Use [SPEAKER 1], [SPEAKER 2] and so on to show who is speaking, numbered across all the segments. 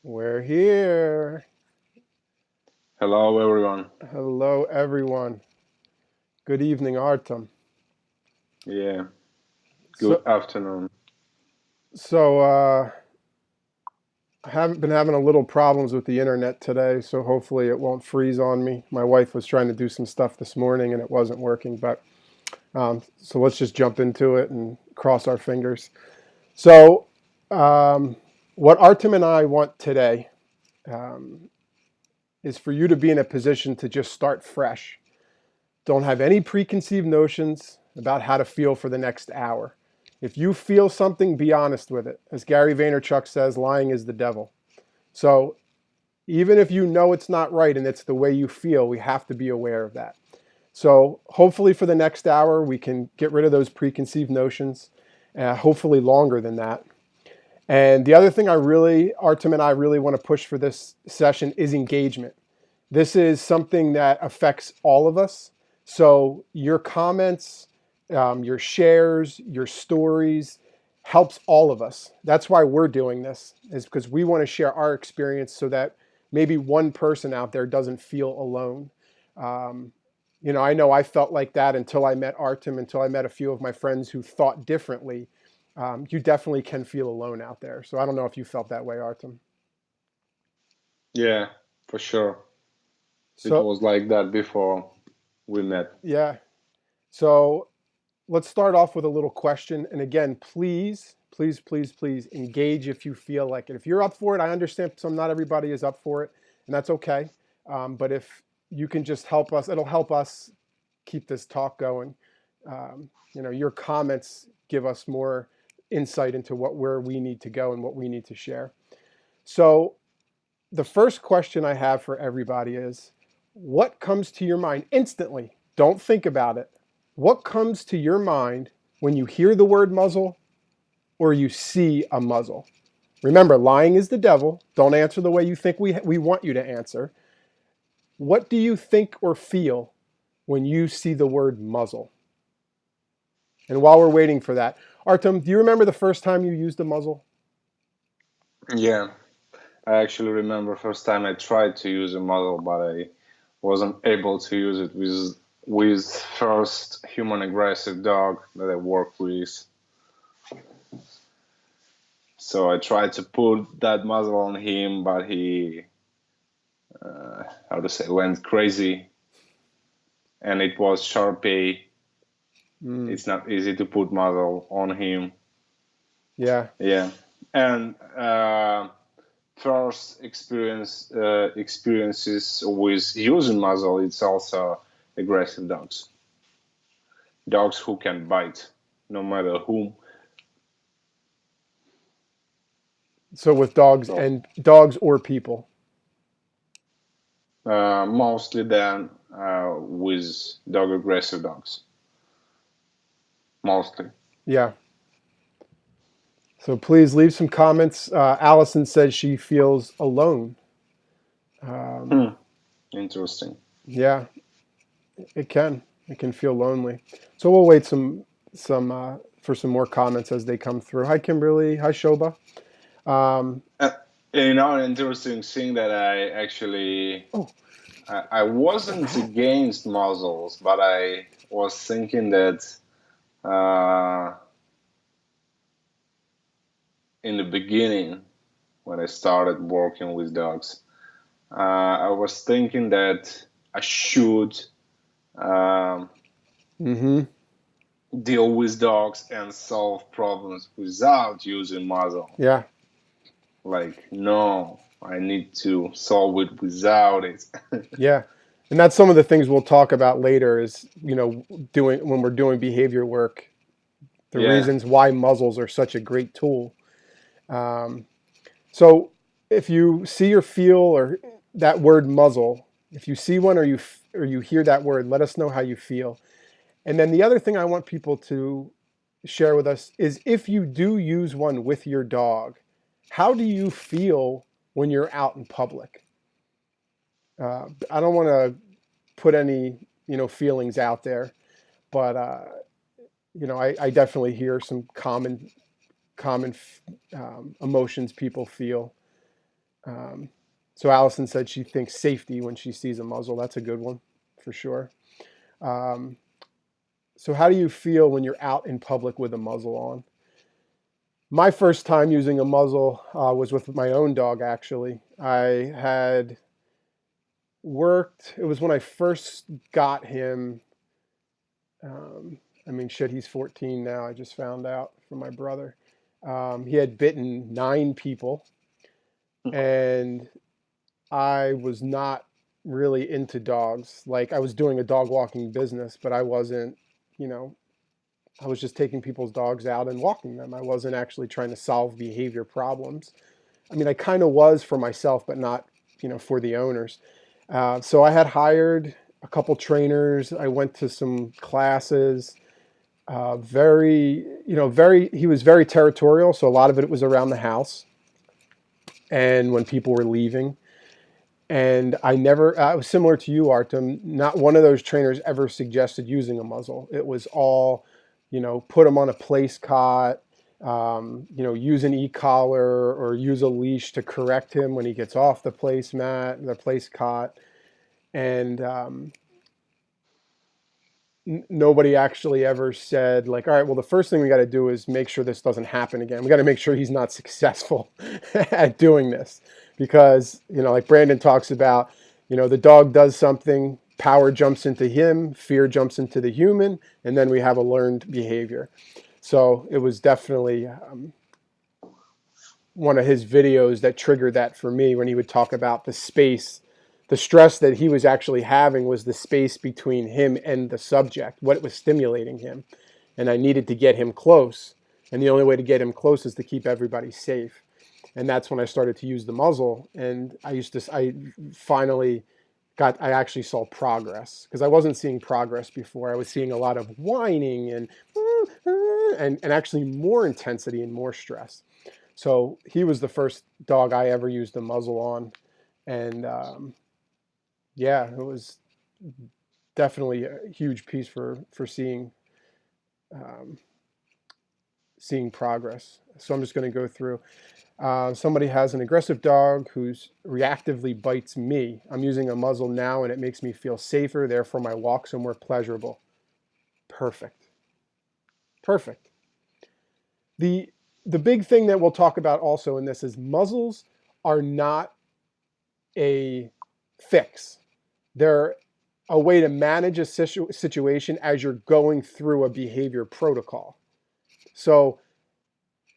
[SPEAKER 1] We're here.
[SPEAKER 2] Hello, everyone.
[SPEAKER 1] Hello, everyone. Good evening, Artem.
[SPEAKER 2] Yeah, good
[SPEAKER 1] So,
[SPEAKER 2] afternoon.
[SPEAKER 1] so, I haven't been having a little problems with the internet today, so hopefully it won't freeze on me. My wife was trying to do some stuff this morning and it wasn't working, but so let's just jump into it and cross our fingers. So, um, what Artem and I want today um, is for you to be in a position to just start fresh. Don't have any preconceived notions about how to feel for the next hour. If you feel something, be honest with it. As Gary Vaynerchuk says, lying is the devil. So even if you know it's not right and it's the way you feel, we have to be aware of that. So hopefully for the next hour, we can get rid of those preconceived notions, hopefully longer than that. And the other thing Artem and I really want to push for this session is engagement. This is something that affects all of us. So your comments, your shares, your stories helps all of us. That's why we're doing this, is because we want to share our experience so that maybe one person out there doesn't feel alone. Um, I know I felt like that until I met Artem, until I met a few of my friends who thought differently. You definitely can feel alone out there. So I don't know if you felt that way, Artem.
[SPEAKER 2] Yeah, for sure. It
[SPEAKER 1] So
[SPEAKER 2] was like that before we met.
[SPEAKER 1] yeah. So let's start off with a little question. And again, please engage if you feel like it. If you're up for it, I understand not everybody is up for it, and that's okay. But if you can just help us, it'll help us keep this talk going. Your comments give us more insight into where we need to go and what we need to share. So the first question I have for everybody is, what comes to your mind instantly? Don't think about it. What comes to your mind when you hear the word muzzle or you see a muzzle? Remember, lying is the devil. Don't answer the way you think we want you to answer. What do you think or feel when you see the word muzzle? And while we're waiting for that, Artem, do you remember the first time you used a muzzle?
[SPEAKER 2] Yeah, I actually remember first time I tried to use a model, but I wasn't able to use it with first human aggressive dog that I worked with. So I tried to put that muzzle on him, but he, how to say, went crazy, and it was Sharpie.
[SPEAKER 1] Mm,
[SPEAKER 2] It's not easy to put muzzle on him.
[SPEAKER 1] yeah.
[SPEAKER 2] Yeah, and first experiences with using muzzle, it's also aggressive dogs who can bite no matter whom.
[SPEAKER 1] So with dogs
[SPEAKER 2] So
[SPEAKER 1] and dogs or people.
[SPEAKER 2] mostly then with dog aggressive dogs, mostly.
[SPEAKER 1] Yeah. So please leave some comments. Allison says she feels alone. Um,
[SPEAKER 2] Hmm. Interesting.
[SPEAKER 1] yeah, it can. It can feel lonely. So we'll wait some for some more comments as they come through. Hi, Kimberly. Hi, Shoba. Um,
[SPEAKER 2] uh, an interesting thing that
[SPEAKER 1] oh,
[SPEAKER 2] I
[SPEAKER 1] I have a
[SPEAKER 2] wasn't
[SPEAKER 1] hat.
[SPEAKER 2] against muzzles, but I was thinking that uh, in the beginning, when I started working with dogs, I was thinking that I should um,
[SPEAKER 1] Mm-hmm.
[SPEAKER 2] deal with dogs and solve problems without using muzzle.
[SPEAKER 1] Yeah,
[SPEAKER 2] Like, no, I need to solve it without it.
[SPEAKER 1] yeah. And that's some of the things we'll talk about later. Is doing when we're doing behavior work, the
[SPEAKER 2] Yeah.
[SPEAKER 1] reasons why muzzles are such a great tool. Um, So if you see or feel or that word muzzle, if you see one or you hear that word, let us know how you feel. And then the other thing I want people to share with us is if you do use one with your dog, how do you feel when you're out in public? I don't want to put any feelings out there, but I definitely hear some common emotions people feel. So Allison said she thinks safety when she sees a muzzle. That's a good one for sure. Um, so how do you feel when you're out in public with a muzzle on? My first time using a muzzle was with my own dog, actually. I had worked, it was when I first got him. I mean, shit, he's 14 now. I just found out from my brother. He had bitten 9 people, and I was not really into dogs. Like, I was doing a dog walking business, but I wasn't, you know, I was just taking people's dogs out and walking them. I wasn't actually trying to solve behavior problems. I mean, I kind of was for myself, but not, for the owners. So I had hired a couple trainers. I went to some classes. He was very territorial. So a lot of it was around the house and when people were leaving. And I was similar to you, Artem. Not one of those trainers ever suggested using a muzzle. It was all, put him on a place cot, use an e-collar or use a leash to correct him when he gets off the place cot. And nobody actually ever said, like, all right, well, the first thing we got to do is make sure this doesn't happen again. We got to make sure he's not successful at doing this, because, like Brandon talks about, the dog does something, power jumps into him, fear jumps into the human, and then we have a learned behavior. So it was definitely one of his videos that triggered that for me, when he would talk about the space. The stress that he was actually having was the space between him and the subject, what was stimulating him. And I needed to get him close. And the only way to get him close is to keep everybody safe. And that's when I started to use the muzzle. And I finally I actually saw progress, because I wasn't seeing progress before. I was seeing a lot of whining and actually more intensity and more stress. So he was the first dog I ever used a muzzle on. And yeah, it was definitely a huge piece for um, seeing progress. So I'm just going to go through. Somebody has an aggressive dog who's reactively bites me. I'm using a muzzle now, and it makes me feel safer. Therefore, my walks are more pleasurable. Perfect. Perfect. The big thing that we'll talk about also in this is muzzles are not a fix. They're a way to manage a situation as you're going through a behavior protocol. So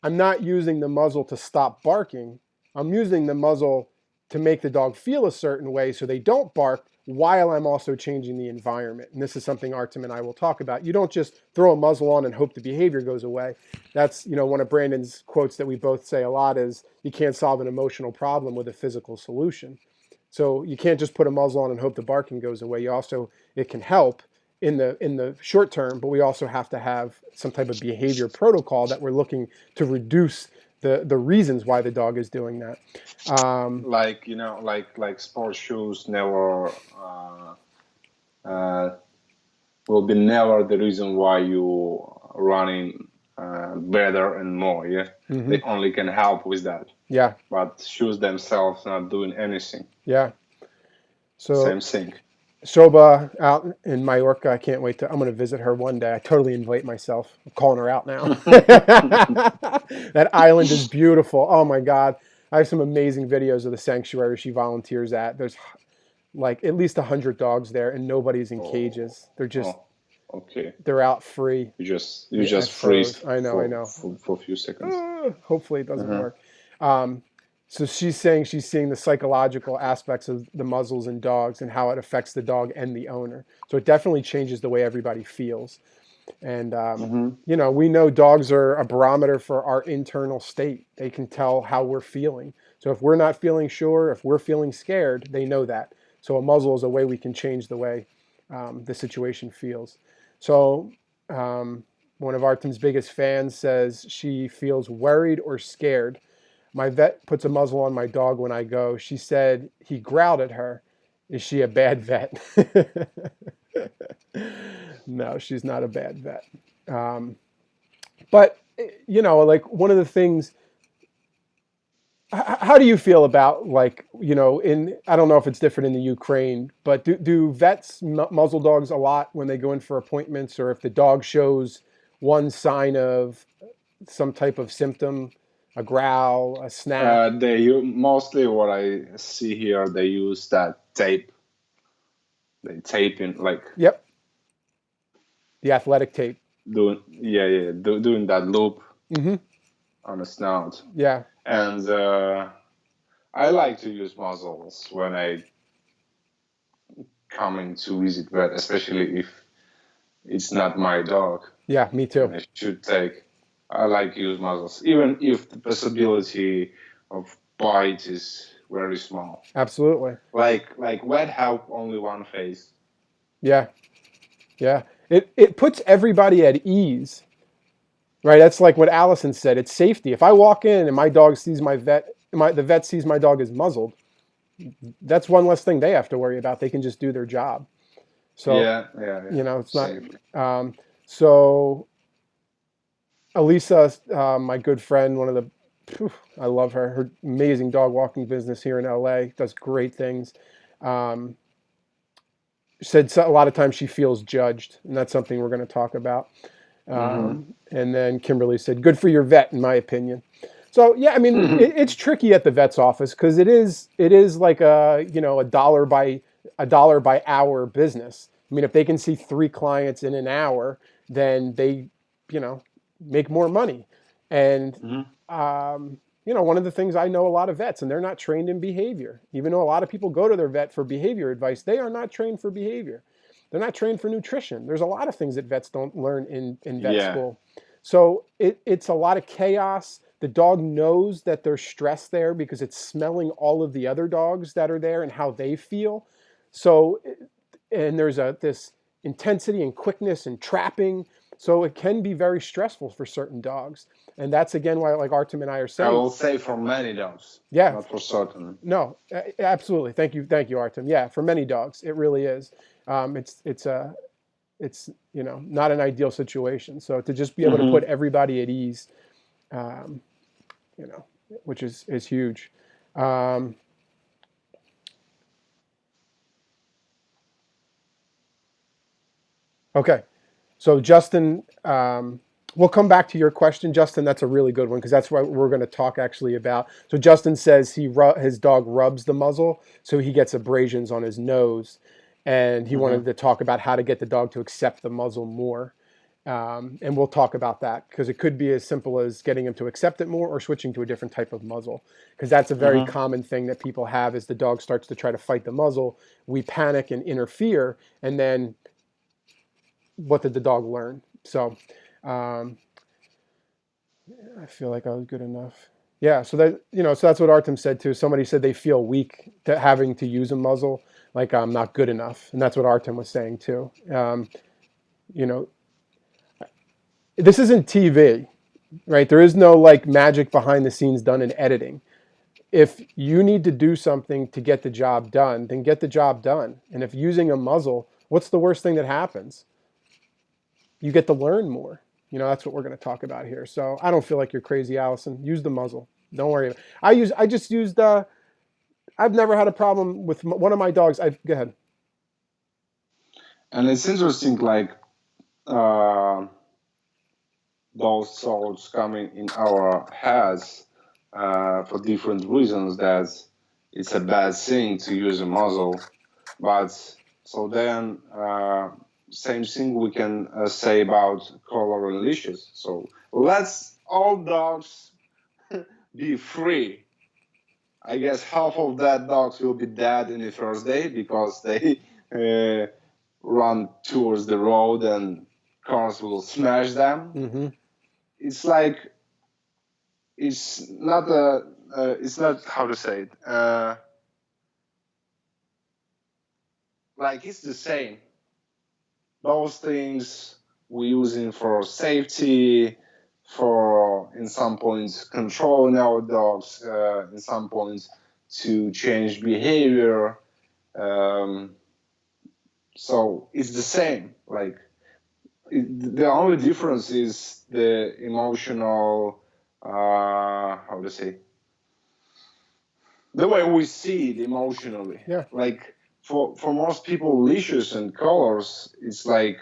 [SPEAKER 1] I'm not using the muzzle to stop barking. I'm using the muzzle to make the dog feel a certain way so they don't bark, while I'm also changing the environment. And this is something Artem and I will talk about. You don't just throw a muzzle on and hope the behavior goes away. That's, one of Brandon's quotes that we both say a lot is, you can't solve an emotional problem with a physical solution. So you can't just put a muzzle on and hope the barking goes away. It can help in the short term, but we also have to have some type of behavior protocol that we're looking to reduce the reasons why the dog is doing that.
[SPEAKER 2] Like sports shoes never will be never the reason why you running better and more. Yeah,
[SPEAKER 1] Mm-hmm.
[SPEAKER 2] They only can help with that.
[SPEAKER 1] Yeah.
[SPEAKER 2] But shoes themselves not doing anything.
[SPEAKER 1] Yeah. So
[SPEAKER 2] same thing.
[SPEAKER 1] Shoba out in Mallorca. I can't wait I'm going to visit her one day. I totally invite myself. I'm calling her out now. That island is beautiful. Oh my God. I have some amazing videos of the sanctuary she volunteers at. There's like at least 100 dogs there, and nobody's in cages. They're just,
[SPEAKER 2] okay.
[SPEAKER 1] They're out free.
[SPEAKER 2] You just freeze.
[SPEAKER 1] I know.
[SPEAKER 2] For a few seconds.
[SPEAKER 1] Hopefully it doesn't work. So she's saying she's seeing the psychological aspects of the muzzles in dogs and how it affects the dog and the owner. So it definitely changes the way everybody feels. And, we know dogs are a barometer for our internal state. They can tell how we're feeling. So if we're not feeling sure, if we're feeling scared, they know that. So a muzzle is a way we can change the way the situation feels. So one of Artem's biggest fans says she feels worried or scared. My vet puts a muzzle on my dog when I go. She said he growled at her. Is she a bad vet? No, she's not a bad vet. But, like one of the things, How do you feel about, like, in, I don't know if it's different in the Ukraine, but do vets muzzle dogs a lot when they go in for appointments, or if the dog shows one sign of some type of symptom, a growl, a snap?
[SPEAKER 2] Mostly what I see here, they use that tape. They tape in like
[SPEAKER 1] Yep, the athletic tape.
[SPEAKER 2] doing that loop
[SPEAKER 1] Mm-hmm.
[SPEAKER 2] on the snout.
[SPEAKER 1] Yeah.
[SPEAKER 2] And I like to use muzzles when I come to visit vet, especially if it's not my dog
[SPEAKER 1] Yeah, me too.
[SPEAKER 2] and I should take. I like to use muzzles, even if the possibility of bite is very small.
[SPEAKER 1] Absolutely.
[SPEAKER 2] Like vet have only one face.
[SPEAKER 1] Yeah. Yeah. It puts everybody at ease, right? That's like what Allison said. It's safety. If I walk in and my dog sees the vet sees my dog is muzzled, that's one less thing they have to worry about. They can just do their job. So,
[SPEAKER 2] Yeah.
[SPEAKER 1] it's not.
[SPEAKER 2] Safely.
[SPEAKER 1] So Elisa, my good friend, I love her. Her amazing dog walking business here in LA, does great things. Um, said a lot of times she feels judged, and that's something we're going to talk about. And then Kimberly said, "Good for your vet, in my opinion." So yeah, I mean, it's tricky at the vet's office because it is like a dollar by hour business. I mean, if they can see 3 clients in an hour, then they, make more money. And one of the things, I know a lot of vets, and they're not trained in behavior. Even though a lot of people go to their vet for behavior advice, they are not trained for behavior. They're not trained for nutrition. There's a lot of things that vets don't learn in vet
[SPEAKER 2] Yeah.
[SPEAKER 1] school. So it's a lot of chaos. The dog knows that there's stress there because it's smelling all of the other dogs that are there and how they feel. So, and there's this intensity and quickness and trapping. So it can be very stressful for certain dogs. And that's, again, why, like Artem and I are
[SPEAKER 2] I
[SPEAKER 1] saying,
[SPEAKER 2] will say for many dogs,
[SPEAKER 1] yeah,
[SPEAKER 2] not for certain.
[SPEAKER 1] no, absolutely. Thank you, Artem. Yeah, for many dogs, it really is. It's not an ideal situation. So to just be able to put everybody at ease, um, you know, which is huge. Um, okay, so Justin, we'll come back to your question, Justin. That's a really good one because that's what we're going to talk actually about. So Justin says his dog rubs the muzzle, so he gets abrasions on his nose, and he wanted to talk about how to get the dog to accept the muzzle more. And we'll talk about that because it could be as simple as getting him to accept it more or switching to a different type of muzzle, because that's a very common thing that people have. Is the dog starts to try to fight the muzzle, we panic and interfere, and then what did the dog learn? So um, I feel like I was good enough. Yeah, so so that's what Artem said too. Somebody said they feel weak to having to use a muzzle, like I'm not good enough, and that's what Artem was saying too. You know, this isn't TV, right? There is no like magic behind the scenes done in editing. If you need to do something to get the job done, then get the job done. And if using a muzzle, what's the worst thing that happens? You get to learn more. That's what we're going to talk about here. So I don't feel like you're crazy, Allison. Use the muzzle. Don't worry. I just used. I've never had a problem with one of my dogs. Go ahead.
[SPEAKER 2] And it's interesting, like uh, those thoughts coming in our heads for different reasons. That it's a bad thing to use a muzzle, but so then same thing we can say about collar and leashes. So let's all dogs be free. I guess half of that dogs will be dead in the first day because they run towards the road and cars will smash them.
[SPEAKER 1] Mm-hmm.
[SPEAKER 2] It's like it's not how to say it. Like it's the same. Those things we're using for safety, for in some points controlling our dogs, in some points to change behavior. Um, so it's the same. Like the only difference is the emotional, how to say, the way we see it emotionally.
[SPEAKER 1] Yeah.
[SPEAKER 2] Like for most people, leashes and collars, it's like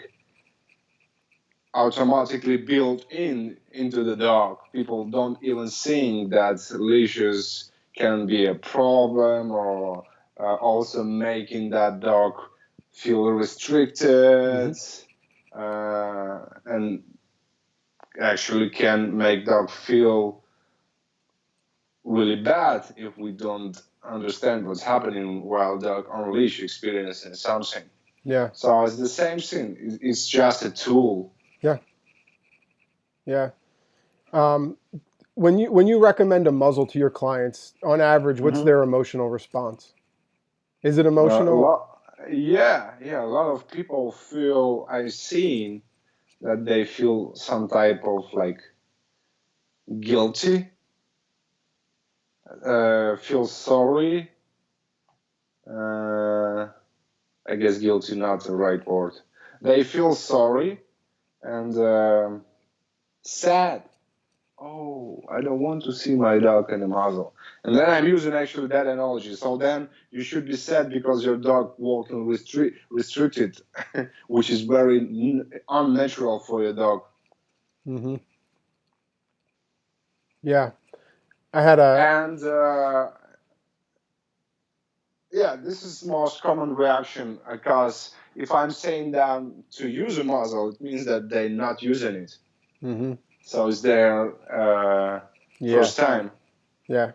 [SPEAKER 2] automatically built into the dog. People don't even think that leashes can be a problem, or also making that dog feel
[SPEAKER 1] Mm-hmm.
[SPEAKER 2] restricted, and actually can make dog feel really bad if we don't understand what's happening while dog on leash experiencing something.
[SPEAKER 1] Yeah.
[SPEAKER 2] So it's the same thing. It's just a tool.
[SPEAKER 1] Yeah. Yeah. Um, when you recommend a muzzle to your clients, on average, what's
[SPEAKER 2] Mm-hmm.
[SPEAKER 1] their emotional response? Is it
[SPEAKER 2] A
[SPEAKER 1] emotional?
[SPEAKER 2] lot, yeah. A lot of people feel I've seen that they feel some type of like guilty, feel sorry. Uh, I guess guilty not the right word. They feel sorry and sad. Oh, I don't want to see my dog in the muzzle. And then I'm using actually that analogy. So then you should be sad because your dog walking restricted, which is very unnatural for your dog.
[SPEAKER 1] Mm-hmm. Yeah. I had a
[SPEAKER 2] And yeah, this is most common reaction because if I'm saying them to use a muzzle, it means that they're not using it.
[SPEAKER 1] mm-hmm.
[SPEAKER 2] So it's their
[SPEAKER 1] Yeah.
[SPEAKER 2] first time.
[SPEAKER 1] Yeah.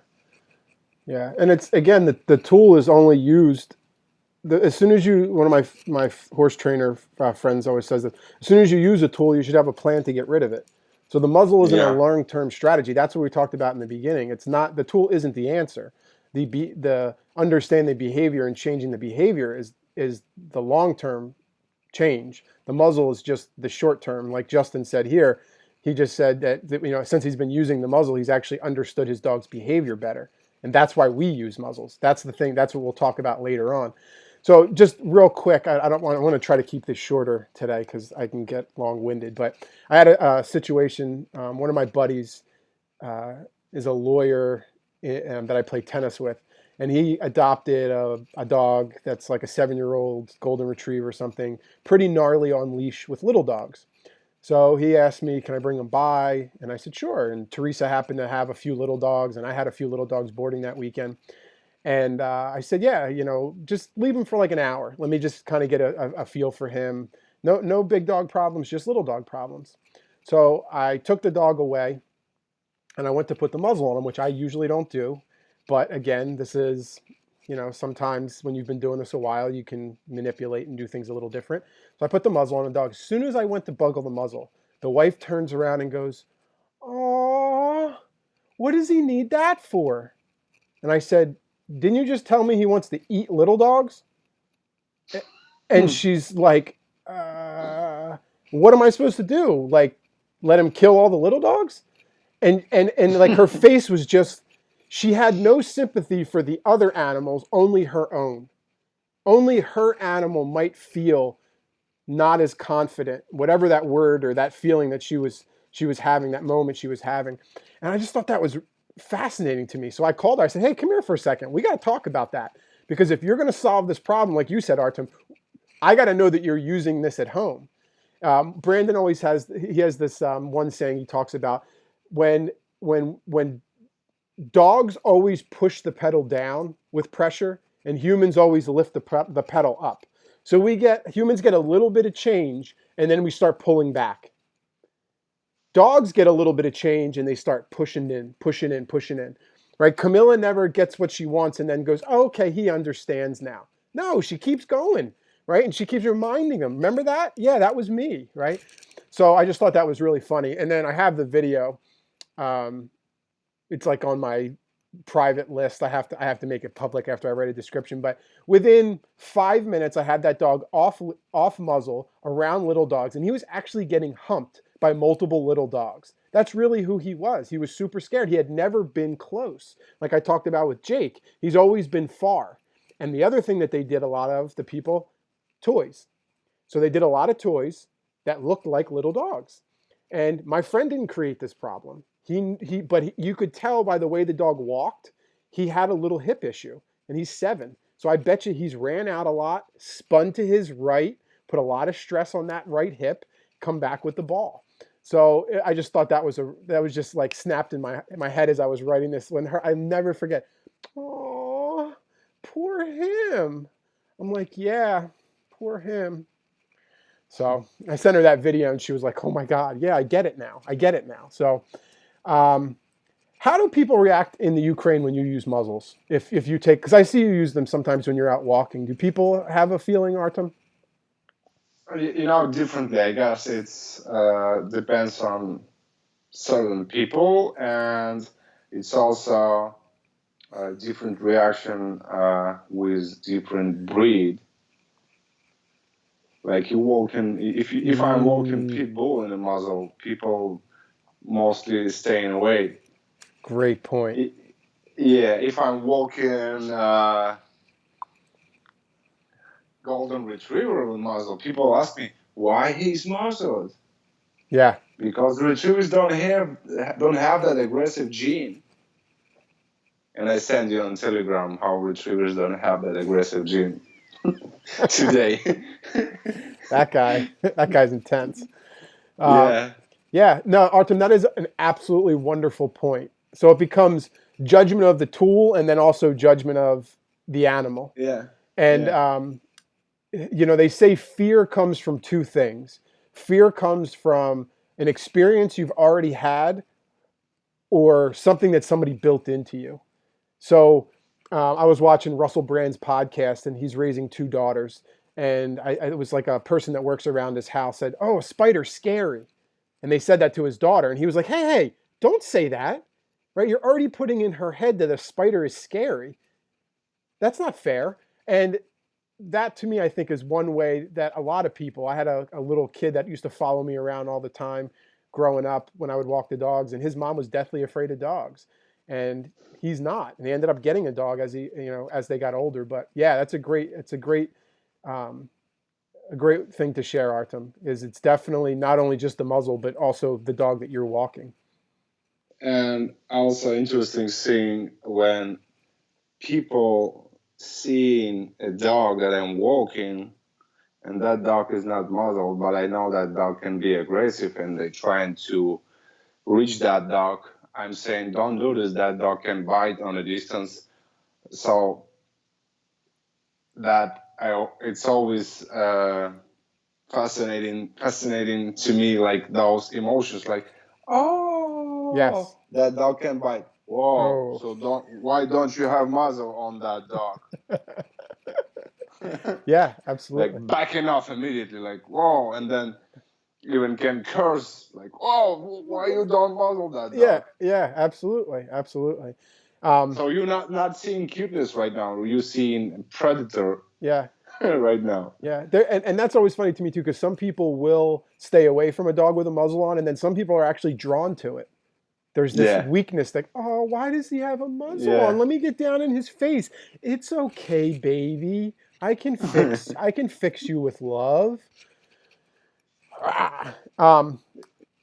[SPEAKER 1] Yeah. And it's again the tool is only used as soon as you, one of my horse trainer friends always says that as soon as you use a tool, you should have a plan to get rid of it. So the muzzle isn't a
[SPEAKER 2] Yeah.
[SPEAKER 1] long-term strategy. That's what we talked about in the beginning. It's not, the tool isn't the answer. The understanding the behavior and changing the behavior is the long-term change. The muzzle is just the short term. Like Justin said here, he just said that since he's been using the muzzle, he's actually understood his dog's behavior better, and that's why we use muzzles. That's the thing. That's what we'll talk about later on. So just real quick, I don't want. I want to try to keep this shorter today because I can get long-winded. But I had a situation. One of my buddies uh, is a lawyer that I play tennis with, and he adopted a dog that's like a 7-year-old golden retriever or something, pretty gnarly on leash with little dogs. So he asked me, "Can I bring him by?" And I said, "Sure." And Teresa happened to have a few little dogs, and I had a few little dogs boarding that weekend. And I said, "Yeah, just leave him for like an hour. Let me just kind of get a feel for him. No big dog problems, just little dog problems." So I took the dog away and I went to put the muzzle on him, which I usually don't do. But again, this is, sometimes when you've been doing this a while, you can manipulate and do things a little different. So I put the muzzle on the dog. As soon as I went to buckle the muzzle, the wife turns around and goes, "Oh, what does he need that for?" And I said, "Didn't you just tell me he wants to eat little dogs?" And
[SPEAKER 2] Hmm.
[SPEAKER 1] she's like, "What am I supposed to do? Like, let him kill all the little dogs?" And like her face was just, she had no sympathy for the other animals, only her own. Only her animal might feel not as confident, whatever that word or that feeling that she was having, that moment she was having. And I just thought that was fascinating to me. So I called her. I said, "Hey, come here for a second. We got to talk about that. Because if you're going to solve this problem, like you said, Artem, I got to know that you're using this at home." Brandon always has this one saying he talks about, when when dogs always push the pedal down with pressure, and humans always lift the pedal up. So humans get a little bit of change, and then we start pulling back. Dogs get a little bit of change, and they start pushing in, pushing in, pushing in. Right? Camilla never gets what she wants, and then goes, "Oh, okay, he understands now." No, she keeps going, right? And she keeps reminding him, "Remember that? Yeah, that was me," right? So I just thought that was really funny. And then I have the video. Um, it's like on my private list. I have to make it public after I write a description. But within 5 minutes, I had that dog off muzzle around little dogs, and he was actually getting humped by multiple little dogs. That's really who he was. He was super scared. He had never been close. Like I talked about with Jake, he's always been far. And the other thing that they did a lot of, the people, toys. So they did a lot of toys that looked like little dogs. And my friend didn't create this problem. But you could tell by the way the dog walked, he had a little hip issue, and he's 7. So I bet you he's ran out a lot, spun to his right, put a lot of stress on that right hip, come back with the ball. So I just thought that was just like snapped in my head as I was writing this. I never forget. Oh, poor him. I'm like, yeah, poor him. So I sent her that video, and she was like, "Oh my God, yeah, I get it now. I get it now." So, how do people react in the Ukraine when you use muzzles? If you take, because I see you use them sometimes when you're out walking. Do people have a feeling, Artem?
[SPEAKER 2] Differently. I guess it's depends on certain people, and it's also a different reaction with different breed. Like if I'm walking pit bull in a muzzle, people mostly staying away.
[SPEAKER 1] Great point.
[SPEAKER 2] Yeah, if I'm walking golden retriever with muzzle, people ask me why he's muzzled.
[SPEAKER 1] Yeah,
[SPEAKER 2] because retrievers don't have that aggressive gene. And I send you on Telegram how retrievers don't have that aggressive gene today.
[SPEAKER 1] that guy's intense.
[SPEAKER 2] Yeah.
[SPEAKER 1] Yeah, no, Artem, that is an absolutely wonderful point. So it becomes judgment of the tool and then also judgment of the animal.
[SPEAKER 2] Yeah.
[SPEAKER 1] And, they say fear comes from 2 things. Fear comes from an experience you've already had or something that somebody built into you. So I was watching Russell Brand's podcast, and he's raising 2 daughters. And it was like a person that works around his house said, "Oh, a spider's scary." And they said that to his daughter, and he was like, hey, don't say that, right? You're already putting in her head that a spider is scary. That's not fair. And that, to me, I think is one way that a lot of people, I had a little kid that used to follow me around all the time growing up when I would walk the dogs, and his mom was deathly afraid of dogs. And he's not. And he ended up getting a dog as they got older. But yeah, it's a great thing to share, Artem, is it's definitely not only just the muzzle, but also the dog that you're walking.
[SPEAKER 2] And also interesting seeing when people seeing a dog that I'm walking, and that dog is not muzzled, but I know that dog can be aggressive, and they're trying to reach that dog. I'm saying, don't do this. That dog can bite on a distance. So it's always fascinating to me, like those emotions, like, oh,
[SPEAKER 1] Yes,
[SPEAKER 2] that dog can bite. Whoa!
[SPEAKER 1] Oh.
[SPEAKER 2] So why don't you have muzzle on that dog?
[SPEAKER 1] Yeah, absolutely.
[SPEAKER 2] Like backing off immediately, like whoa, and then even can curse, like, whoa, why you don't muzzle that dog?
[SPEAKER 1] Yeah, absolutely.
[SPEAKER 2] So you're not seeing cuteness right now. You're seeing predator.
[SPEAKER 1] Yeah.
[SPEAKER 2] Right now.
[SPEAKER 1] Yeah, and that's always funny to me too, because some people will stay away from a dog with a muzzle on, and then some people are actually drawn to it. There's this weakness that, oh, why does he have a muzzle on? Let me get down in his face. It's okay, baby. I can fix you with love.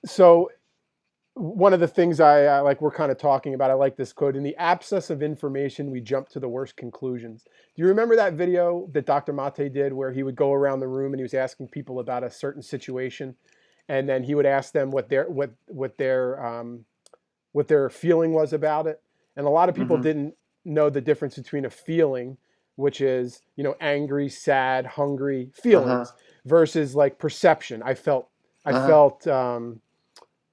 [SPEAKER 1] So one of the things I like, we're kind of talking about, I like this quote: in the absence of information, we jump to the worst conclusions. Do you remember that video that Dr. Mate did where he would go around the room and he was asking people about a certain situation, and then he would ask them what their feeling was about it? And a lot of people didn't know the difference between a feeling, which is, angry, sad, hungry feelings, versus like perception. I felt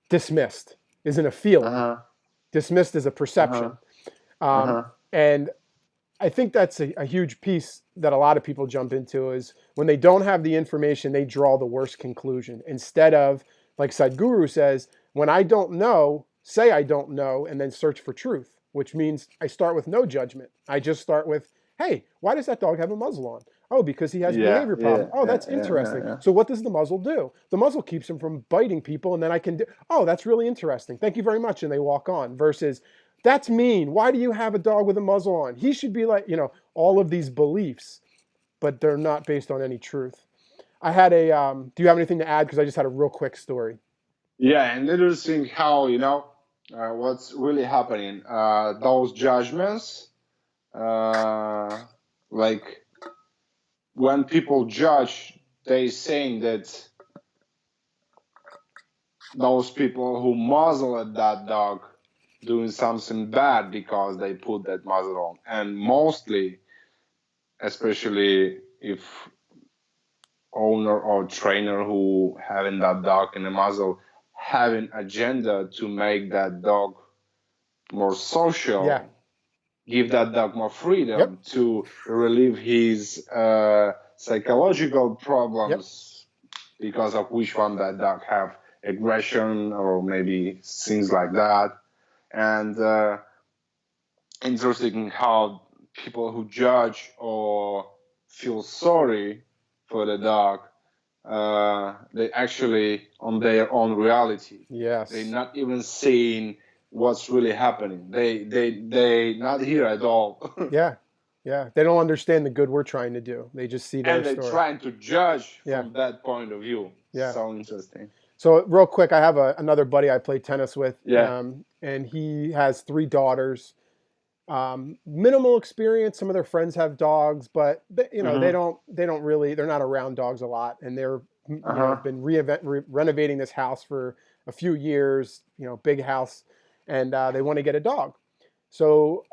[SPEAKER 1] dismissed isn't a feeling. Dismissed is a perception. And I think that's a huge piece that a lot of people jump into, is when they don't have the information, they draw the worst conclusion. Instead of, like Sadhguru says, when I don't know, say I don't know, and then search for truth, which means I start with no judgment. I just start with, hey, why does that dog have a muzzle on? Oh, because he has a behavior problem. Oh, that's interesting. So what does the muzzle do? The muzzle keeps him from biting people, and then I can do, oh, that's really interesting. Thank you very much. And they walk on. Versus, that's mean. Why do you have a dog with a muzzle on? He should be like, all of these beliefs, but they're not based on any truth. I had do you have anything to add? Because I just had a real quick story.
[SPEAKER 2] Yeah, and interesting how, what's really happening. Those judgments like when people judge, they saying that those people who muzzle at that dog doing something bad because they put that muzzle on. And mostly, especially if owner or trainer who having that dog in a muzzle having agenda to make that dog more social,
[SPEAKER 1] Yeah.
[SPEAKER 2] give that dog more freedom
[SPEAKER 1] Yep.
[SPEAKER 2] to relieve his psychological problems because of which one that dog have aggression or maybe things like that. And interesting how people who judge or feel sorry for the dog, they actually on their own reality.
[SPEAKER 1] Yes.
[SPEAKER 2] They're not even seeing what's really happening. They not here at all.
[SPEAKER 1] Yeah. Yeah. They don't understand the good we're trying to do. They just see their
[SPEAKER 2] And they're
[SPEAKER 1] story.
[SPEAKER 2] trying to judge
[SPEAKER 1] Yeah.
[SPEAKER 2] from that point of view.
[SPEAKER 1] Yeah.
[SPEAKER 2] So interesting.
[SPEAKER 1] So real quick, I have another buddy I play tennis with,
[SPEAKER 2] Yeah.
[SPEAKER 1] and he has 3 daughters. Minimal experience. Some of their friends have dogs, but they, you know, they don't really. They're not around dogs a lot, and they're been renovating this house for a few years. Big house, and they want to get a dog. So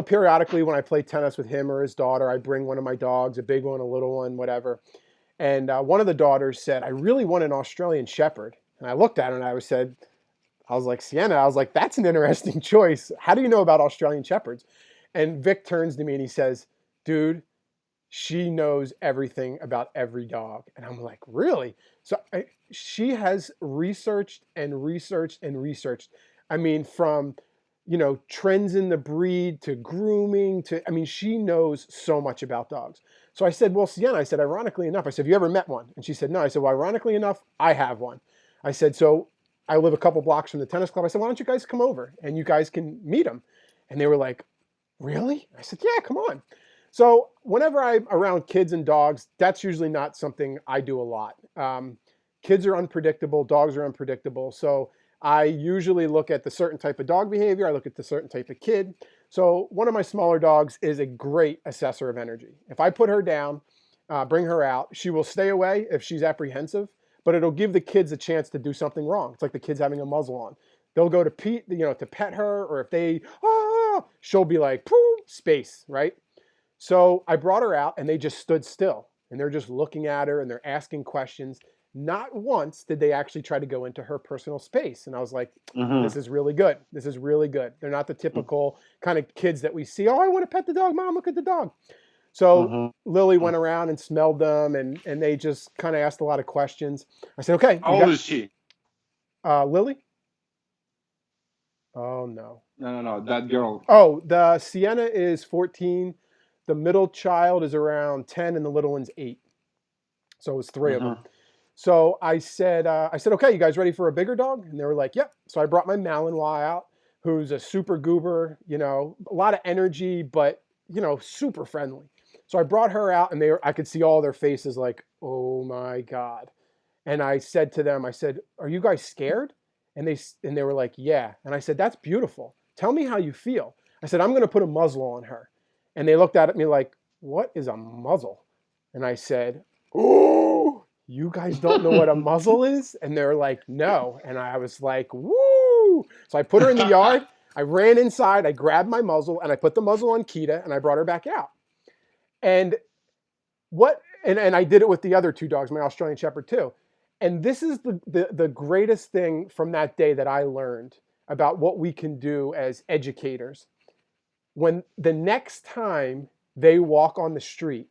[SPEAKER 1] periodically when I play tennis with him or his daughter, I bring one of my dogs, a big one, a little one, whatever. And one of the daughters said, "I really want an Australian Shepherd." And I looked at her and I was like, "Sienna," I was like, "that's an interesting choice. How do you know about Australian Shepherds?" And Vic turns to me and he says, "Dude, she knows everything about every dog." And I'm like, "Really?" So she has researched and researched and researched. I mean, from trends in the breed to grooming she knows so much about dogs. So I said, "Well, Sienna," I said, "ironically enough," I said, "have you ever met one?" And she said, "No." I said, "Well, ironically enough, I have one." I said, "So I live a couple blocks from the tennis club." I said, "Why don't you guys come over and you guys can meet him?" And they were like, "Really?" I said, "Yeah, come on." So whenever I'm around kids and dogs, that's usually not something I do a lot. Kids are unpredictable, dogs are unpredictable. So I usually look at the certain type of dog behavior. I look at the certain type of kid. So one of my smaller dogs is a great assessor of energy. If I put her down, bring her out, she will stay away if she's apprehensive, but it'll give the kids a chance to do something wrong. It's like the kids having a muzzle on. They'll go to to pet her, or if they, she'll be like, poof, space, right? So I brought her out and they just stood still and they're just looking at her and they're asking questions. Not once did they actually try to go into her personal space. And I was like, this is really good. This is really good. They're not the typical kind of kids that we see. "Oh, I want to pet the dog. Mom, look at the dog." So Lily went around and smelled them and they just kind of asked a lot of questions. I said, "Okay."
[SPEAKER 2] How old is she?
[SPEAKER 1] Lily? Oh, no.
[SPEAKER 2] No, that girl.
[SPEAKER 1] Oh, the Sienna is 14. The middle child is around 10 and the little one's 8. So it was 3 of them. So I said, "Okay, you guys ready for a bigger dog?" And they were like, "Yep." So I brought my Malinois out, who's a super goober, a lot of energy, but, super friendly. So I brought her out and I could see all their faces like, "Oh my God." And I said to them, I said, "Are you guys scared?" And they were like, "Yeah." And I said, "That's beautiful. Tell me how you feel." I said, "I'm going to put a muzzle on her." And they looked at me like, "What is a muzzle?" And I said, "Oh, you guys don't know what a muzzle is?" And they're like, "No." And I was like, "Woo!" So I put her in the yard. I ran inside. I grabbed my muzzle and I put the muzzle on Kita and I brought her back out. And and I did it with the other 2 dogs, my Australian Shepherd too. And this is the greatest thing from that day that I learned about what we can do as educators. When the next time they walk on the street,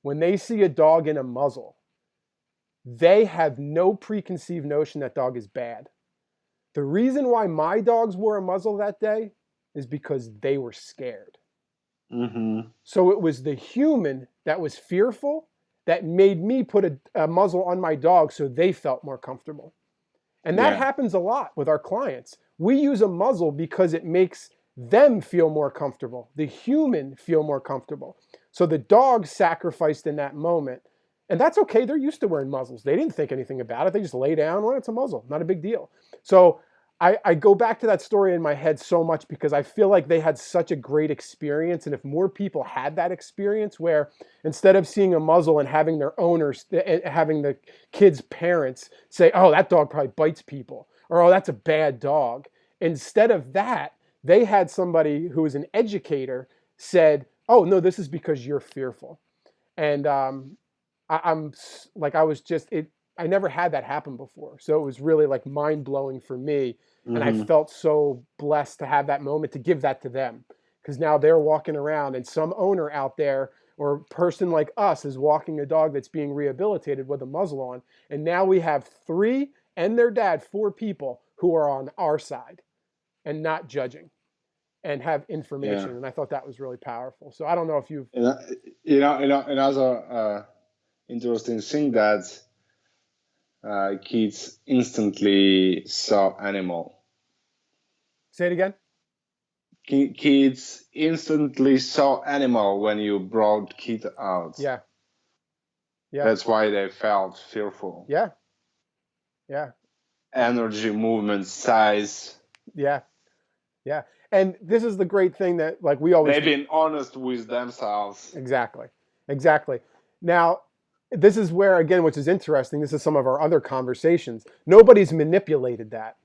[SPEAKER 1] when they see a dog in a muzzle, they have no preconceived notion that dog is bad. The reason why my dogs wore a muzzle that day is because they were scared. So it was the human that was fearful that made me put a muzzle on my dog so they felt more comfortable. And that happens a lot with our clients. We use a muzzle because it makes them feel more comfortable, the human feel more comfortable. So the dog sacrificed in that moment. And that's okay. They're used to wearing muzzles. They didn't think anything about it. They just lay down, well, it's a muzzle, not a big deal. So I go back to that story in my head so much because I feel like they had such a great experience. And if more people had that experience where instead of seeing a muzzle and having their owners, having the kids' parents say, oh, that dog probably bites people, or oh, that's a bad dog. Instead of that, they had somebody who was an educator said, oh, no, this is because you're fearful. And I'm like, I was just, I never had that happen before. So it was really like mind blowing for me. And I
[SPEAKER 2] Hmm.
[SPEAKER 1] felt so blessed to have that moment to give that to them because now they're walking around and some owner out there or person like us is walking a dog that's being rehabilitated with a muzzle on. And now we have three and their dad, four people who are on our side and not judging and have
[SPEAKER 2] Yeah.
[SPEAKER 1] information. And I thought that was really powerful. So I don't know if you've,
[SPEAKER 2] And another interesting thing that kids instantly saw animal.
[SPEAKER 1] say it again.
[SPEAKER 2] Kids instantly saw animal when you brought kid out.
[SPEAKER 1] Yeah. Yeah.
[SPEAKER 2] That's why they felt fearful.
[SPEAKER 1] Yeah. Yeah.
[SPEAKER 2] Energy, movement, size.
[SPEAKER 1] Yeah. Yeah. And this is the great thing that like we always
[SPEAKER 2] They've been honest with themselves.
[SPEAKER 1] exactly. Exactly. Now, this is where again which is interesting, this is some of our other conversations. Nobody's manipulated that.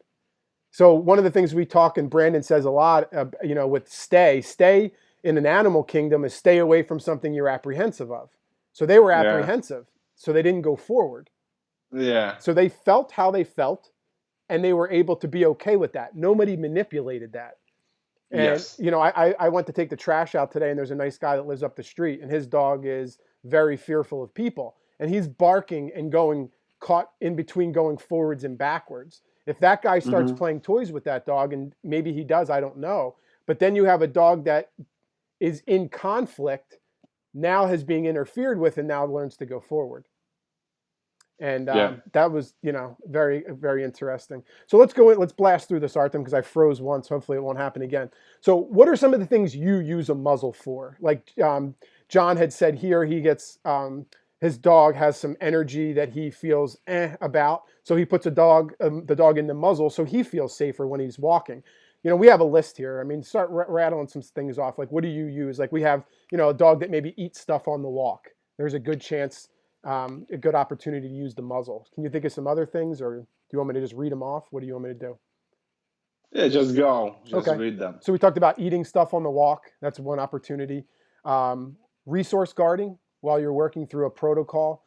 [SPEAKER 1] So one of the things we talk and Brandon says a lot with stay in an animal kingdom is stay away from something you're apprehensive of. So they were
[SPEAKER 2] Yeah.
[SPEAKER 1] apprehensive, so they didn't go forward.
[SPEAKER 2] Yeah.
[SPEAKER 1] So they felt how they felt and they were able to be okay with that. Nobody manipulated that. And
[SPEAKER 2] Yes.
[SPEAKER 1] I went to take the trash out today, and there's a nice guy that lives up the street, and his dog is very fearful of people, and he's barking and going caught in between going forwards and backwards. If that guy starts
[SPEAKER 2] Hmm.
[SPEAKER 1] playing toys with that dog, and maybe he does, I don't know, but then you have a dog that is in conflict, now has being interfered with, and now learns to go forward. And
[SPEAKER 2] Yeah.
[SPEAKER 1] that was very very interesting. So let's go in, let's blast through this, Artem, because I froze once. Hopefully it won't happen again. So what are some of the things you use a muzzle for? Like John had said here, he gets his dog has some energy that he feels about, so he puts the dog in the muzzle so he feels safer when he's walking. We have a list here. I mean, start rattling some things off. Like, what do you use? Like, we have a dog that maybe eats stuff on the walk. There's a good chance, a good opportunity to use the muzzle. Can you think of some other things, or do you want me to just read them off? What do you want me to do?
[SPEAKER 2] Yeah, just go. Just
[SPEAKER 1] Okay.
[SPEAKER 2] read them.
[SPEAKER 1] So we talked about eating stuff on the walk. That's one opportunity. Um, Resource guarding while you're working through a protocol.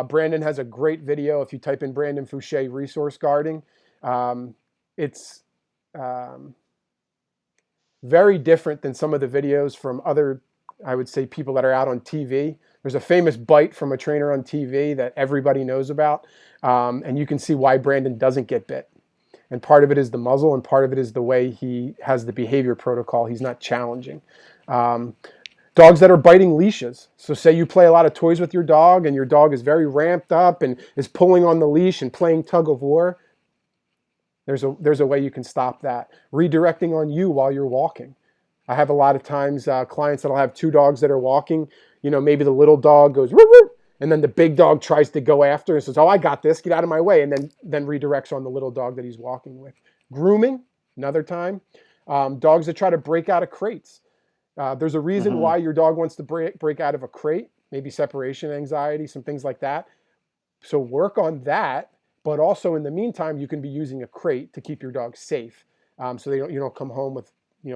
[SPEAKER 1] Brandon has a great video. If you type in Brandon Fouché resource guarding, it's um, very different than some of the videos from other, I would say, people that are out on TV. There's a famous bite from a trainer on TV that everybody knows about, and you can see why Brandon doesn't get bit. And part of it is the muzzle, and part of it is the way he has the behavior protocol. He's not challenging. Um, Dogs that are biting leashes. So say you play a lot of toys with your dog and your dog is very ramped up and is pulling on the leash and playing tug of war. There's a way you can stop that. Redirecting on you while you're walking. I have a lot of times clients that'll have two dogs that are walking. Maybe the little dog goes, whoop, whoop, and then the big dog tries to go after and says, oh, I got this, get out of my way, and then redirects on the little dog that he's walking with. Grooming, another time. Dogs that try to break out of crates. There's a reason
[SPEAKER 2] Hmm.
[SPEAKER 1] why your dog wants to break out of a crate, maybe separation anxiety, some things like that. So work on that, but also in the meantime, you can be using a crate to keep your dog safe, so you don't come home with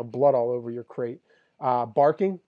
[SPEAKER 1] blood all over your crate. Barking.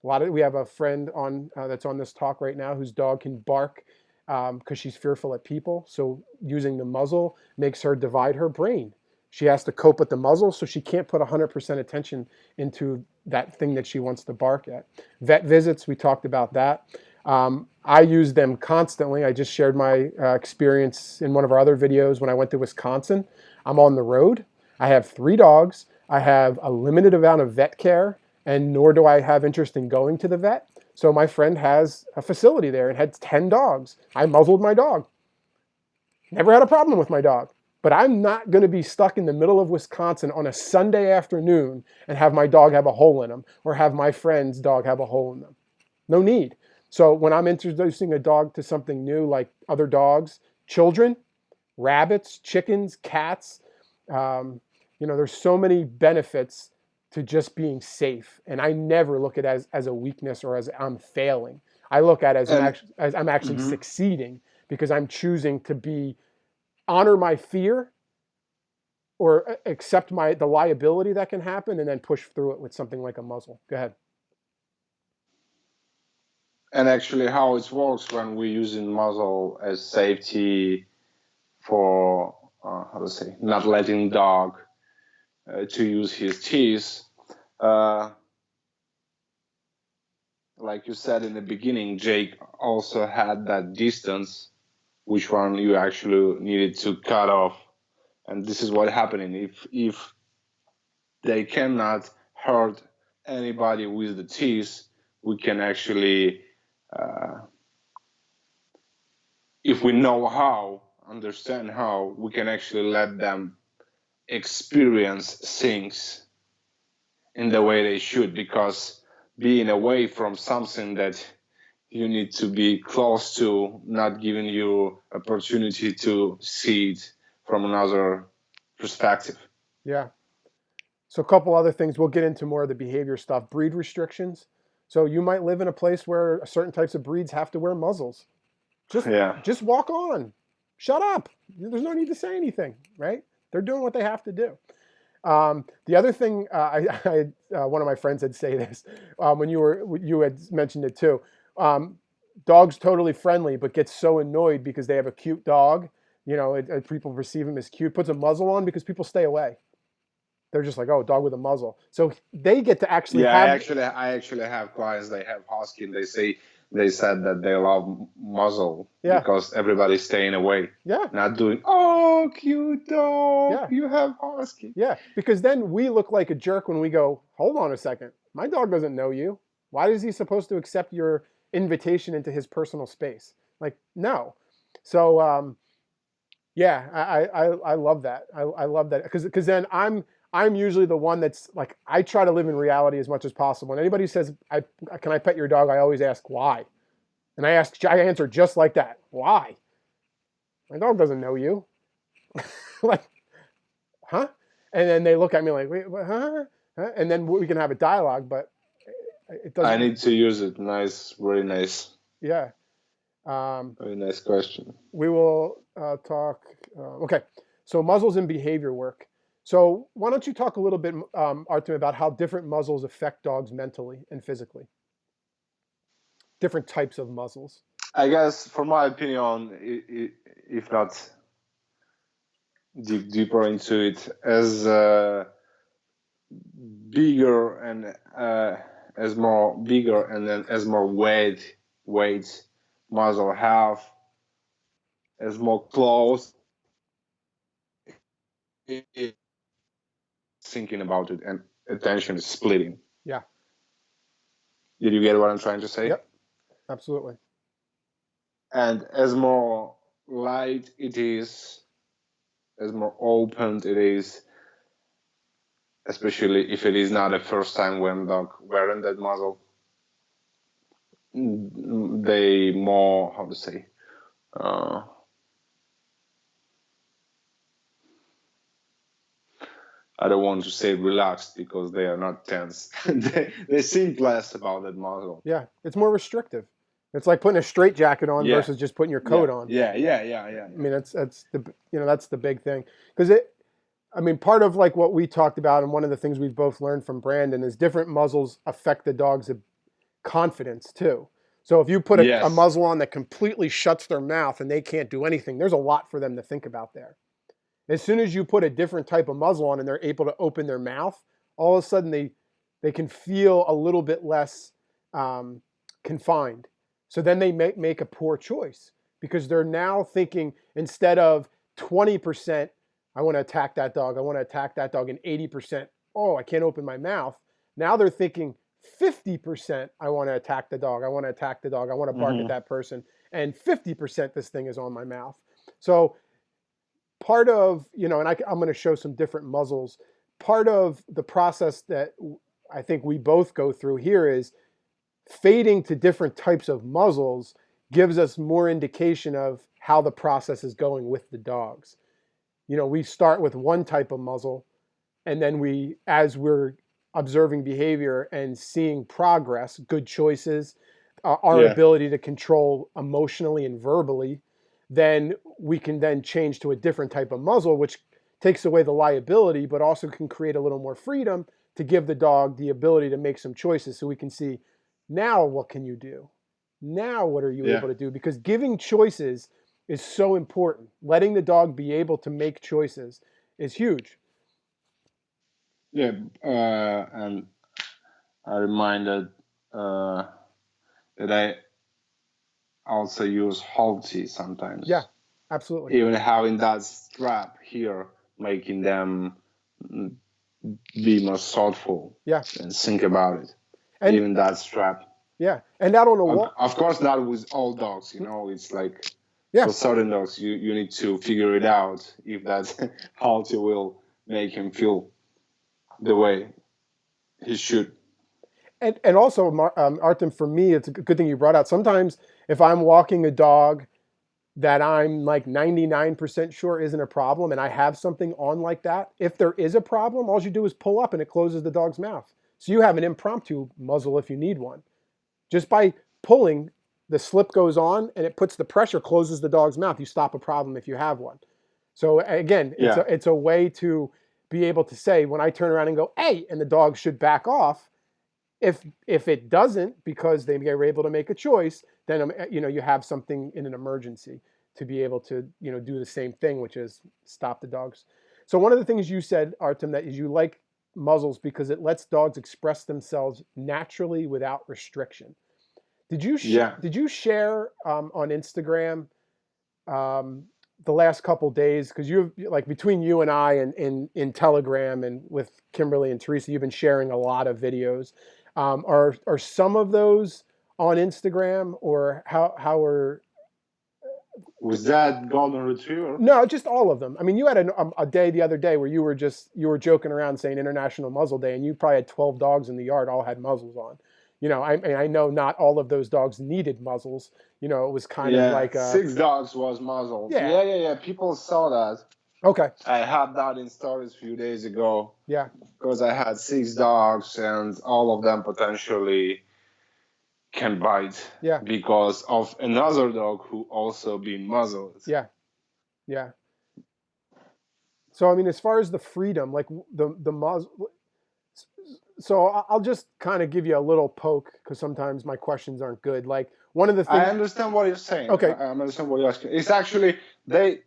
[SPEAKER 1] We have a friend on that's on this talk right now whose dog can bark because she's fearful at people. So using the muzzle makes her divide her brain. She has to cope with the muzzle, so she can't put 100% attention into that thing that she wants to bark at. Vet visits, we talked about that. I use them constantly. I just shared my experience in one of our other videos when I went to Wisconsin. I'm on the road. I have 3 dogs. I have a limited amount of vet care, and nor do I have interest in going to the vet. So my friend has a facility there and had 10 dogs. I muzzled my dog. Never had a problem with my dog. But I'm not going to be stuck in the middle of Wisconsin on a Sunday afternoon and have my dog have a hole in him or have my friend's dog have a hole in them. No need. So when I'm introducing a dog to something new, like other dogs, children, rabbits, chickens, cats, There's so many benefits to just being safe, and I never look at it as a weakness or as I'm failing. I look at it
[SPEAKER 2] And
[SPEAKER 1] as I'm actually
[SPEAKER 2] mhm.
[SPEAKER 1] succeeding because I'm choosing to honor my fear or accept the liability that can happen and then push through it with something like a muzzle. Go ahead.
[SPEAKER 2] And actually, how it works when we're using muzzle as safety for how to say, not letting dog to use his teeth. Uh, like you said in the beginning, Jake also had that distance, which one you actually needed to cut off. And this is what happening. If they cannot hurt anybody with the teeth, we can actually, if we know how, understand how, we can actually let them experience things in the way they should, because being away from something that you need to be close to, not giving you opportunity to see it from another perspective.
[SPEAKER 1] Yeah. So a couple other things. We'll get into more of the behavior stuff. Breed restrictions. So you might live in a place where certain types of breeds have to wear muzzles. Just
[SPEAKER 2] Yeah.
[SPEAKER 1] just walk on. Shut up. There's no need to say anything, right? They're doing what they have to do. The other thing, one of my friends had say this when you had mentioned it too. Dog's totally friendly, but gets so annoyed because they have a cute dog. People perceive him as cute. Puts a muzzle on because people stay away. They're just like, oh, dog with a muzzle. So they get to actually
[SPEAKER 2] Yeah,
[SPEAKER 1] have.
[SPEAKER 2] I actually have clients. They have husky, and they said that they love muzzle
[SPEAKER 1] Yeah,
[SPEAKER 2] because everybody's staying away,
[SPEAKER 1] yeah,
[SPEAKER 2] not doing. Oh, cute dog!
[SPEAKER 1] yeah,
[SPEAKER 2] You have husky.
[SPEAKER 1] yeah. Because then we look like a jerk when we go, hold on a second. My dog doesn't know you. Why is he supposed to accept your invitation into his personal space? Like, no. So, yeah, I love that. I love that because then I'm usually the one that's like I try to live in reality as much as possible. And anybody who says can I pet your dog, I always ask why, and I answer just like that. Why? My dog doesn't know you. Like, huh? And then they look at me like, wait, what, huh? Huh? And then we can have a dialogue, but it
[SPEAKER 2] I
[SPEAKER 1] doesn't.
[SPEAKER 2] need to use it. Nice, very nice,
[SPEAKER 1] Yeah. Um,
[SPEAKER 2] very nice question.
[SPEAKER 1] we will talk. Okay. So muzzles and behavior work. So why don't you talk a little bit, Artem, about how different muzzles affect dogs mentally and physically? Different types of muzzles.
[SPEAKER 2] I guess, for my opinion, if not deeper into it, as bigger and as more bigger and then as more weight muzzle have, as more close, thinking about it, and attention is splitting.
[SPEAKER 1] Yeah.
[SPEAKER 2] Did you get what I'm trying to say?
[SPEAKER 1] Yep. Absolutely.
[SPEAKER 2] And as more light it is, as more open it is, especially if it is not a first time when dog wearing that muzzle, they more, how to say, uh, I don't want to say relaxed because they are not tense. They think less about that muzzle.
[SPEAKER 1] Yeah. It's more restrictive. It's like putting a straight jacket on
[SPEAKER 2] Yeah,
[SPEAKER 1] versus just putting your
[SPEAKER 2] yeah,
[SPEAKER 1] coat on.
[SPEAKER 2] yeah, yeah, yeah, yeah,
[SPEAKER 1] I
[SPEAKER 2] yeah.
[SPEAKER 1] mean, that's the big thing because I mean, part of like what we talked about, and one of the things we've both learned from Brandon is different muzzles affect the dog's confidence too. So if you put a
[SPEAKER 2] Yes.
[SPEAKER 1] muzzle on that completely shuts their mouth and they can't do anything, there's a lot for them to think about there. As soon as you put a different type of muzzle on and they're able to open their mouth, all of a sudden they can feel a little bit less confined. So then they make a poor choice because they're now thinking instead of 20%, I want to attack that dog, I want to attack that dog, and 80%, oh, I can't open my mouth. Now they're thinking 50%, I want to attack the dog, I want to attack the dog, I want to bark at that person, and 50% this thing is on my mouth. So part of, and I'm going to show some different muzzles. Part of the process that I think we both go through here is fading to different types of muzzles gives us more indication of how the process is going with the dogs. we start with one type of muzzle, and then as we're observing behavior and seeing progress, good choices, our
[SPEAKER 2] Yeah.
[SPEAKER 1] ability to control emotionally and verbally, then we can then change to a different type of muzzle, which takes away the liability, but also can create a little more freedom to give the dog the ability to make some choices, so we can see, now what can you do? Now what are you
[SPEAKER 2] Yeah.
[SPEAKER 1] able to do? Because giving choices is so important. Letting the dog be able to make choices is huge.
[SPEAKER 2] Yeah. And I reminded that I also use halty
[SPEAKER 1] Yeah,
[SPEAKER 2] sometimes.
[SPEAKER 1] absolutely.
[SPEAKER 2] Even having that strap here, making them be more thoughtful
[SPEAKER 1] Yeah.
[SPEAKER 2] and think about it.
[SPEAKER 1] And
[SPEAKER 2] Even that strap.
[SPEAKER 1] yeah, and out on a walk.
[SPEAKER 2] Of course, not with all dogs, it's like
[SPEAKER 1] Yeah.
[SPEAKER 2] for certain dogs, you need to figure it out if that halter will make him feel the way he should.
[SPEAKER 1] And also, Artem, for me, it's a good thing you brought out. Sometimes if I'm walking a dog that I'm like 99% sure isn't a problem, and I have something on like that, if there is a problem, all you do is pull up and it closes the dog's mouth. So you have an impromptu muzzle if you need one. Just by pulling, the slip goes on and it puts the pressure, closes the dog's mouth. You stop a problem if you have one. So again,
[SPEAKER 2] Yeah.
[SPEAKER 1] it's a way to be able to say, when I turn around and go, hey, and the dog should back off. If it doesn't, because they are able to make a choice, then you have something in an emergency to be able to do the same thing, which is stop the dogs. So one of the things you said, Artem, that is you like muzzles because it lets dogs express themselves naturally without restriction.
[SPEAKER 2] Yeah.
[SPEAKER 1] Did you share on Instagram the last couple days, because you, like, between you and I and in Telegram and with Kimberly and Teresa, you've been sharing a lot of videos. Are some of those on Instagram, or how are?
[SPEAKER 2] With that golden retriever.
[SPEAKER 1] No, just all of them. I mean, you had a day the other day where you were joking around saying International Muzzle Day, and you probably had 12 dogs in the yard all had muzzles on. I know not all of those dogs needed muzzles. It was kind of
[SPEAKER 2] Yeah,
[SPEAKER 1] like
[SPEAKER 2] 6 dogs was muzzled.
[SPEAKER 1] yeah,
[SPEAKER 2] Yeah. People saw that.
[SPEAKER 1] okay,
[SPEAKER 2] I had that in stories a few days ago
[SPEAKER 1] yeah,
[SPEAKER 2] because I had 6 dogs and all of them potentially can bite
[SPEAKER 1] yeah,
[SPEAKER 2] because of another dog who also been muzzled.
[SPEAKER 1] yeah, yeah. So I mean, as far as the freedom, like the muzzle. So I'll just kind of give you a little poke, because sometimes my questions aren't good. Like, one of the
[SPEAKER 2] I
[SPEAKER 1] things.
[SPEAKER 2] understand what you're saying.
[SPEAKER 1] Okay.
[SPEAKER 2] I understand what you're asking. It's actually it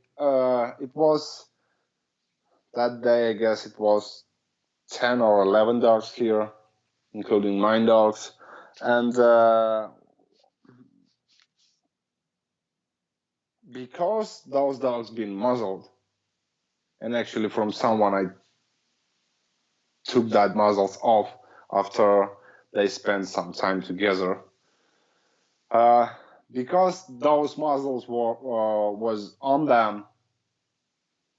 [SPEAKER 2] was that day, I guess it was 10 or 11 dogs here, including mine dogs. And because those dogs been muzzled, and actually from someone I took that muzzles off after they spent some time together. Because those muzzles was on them,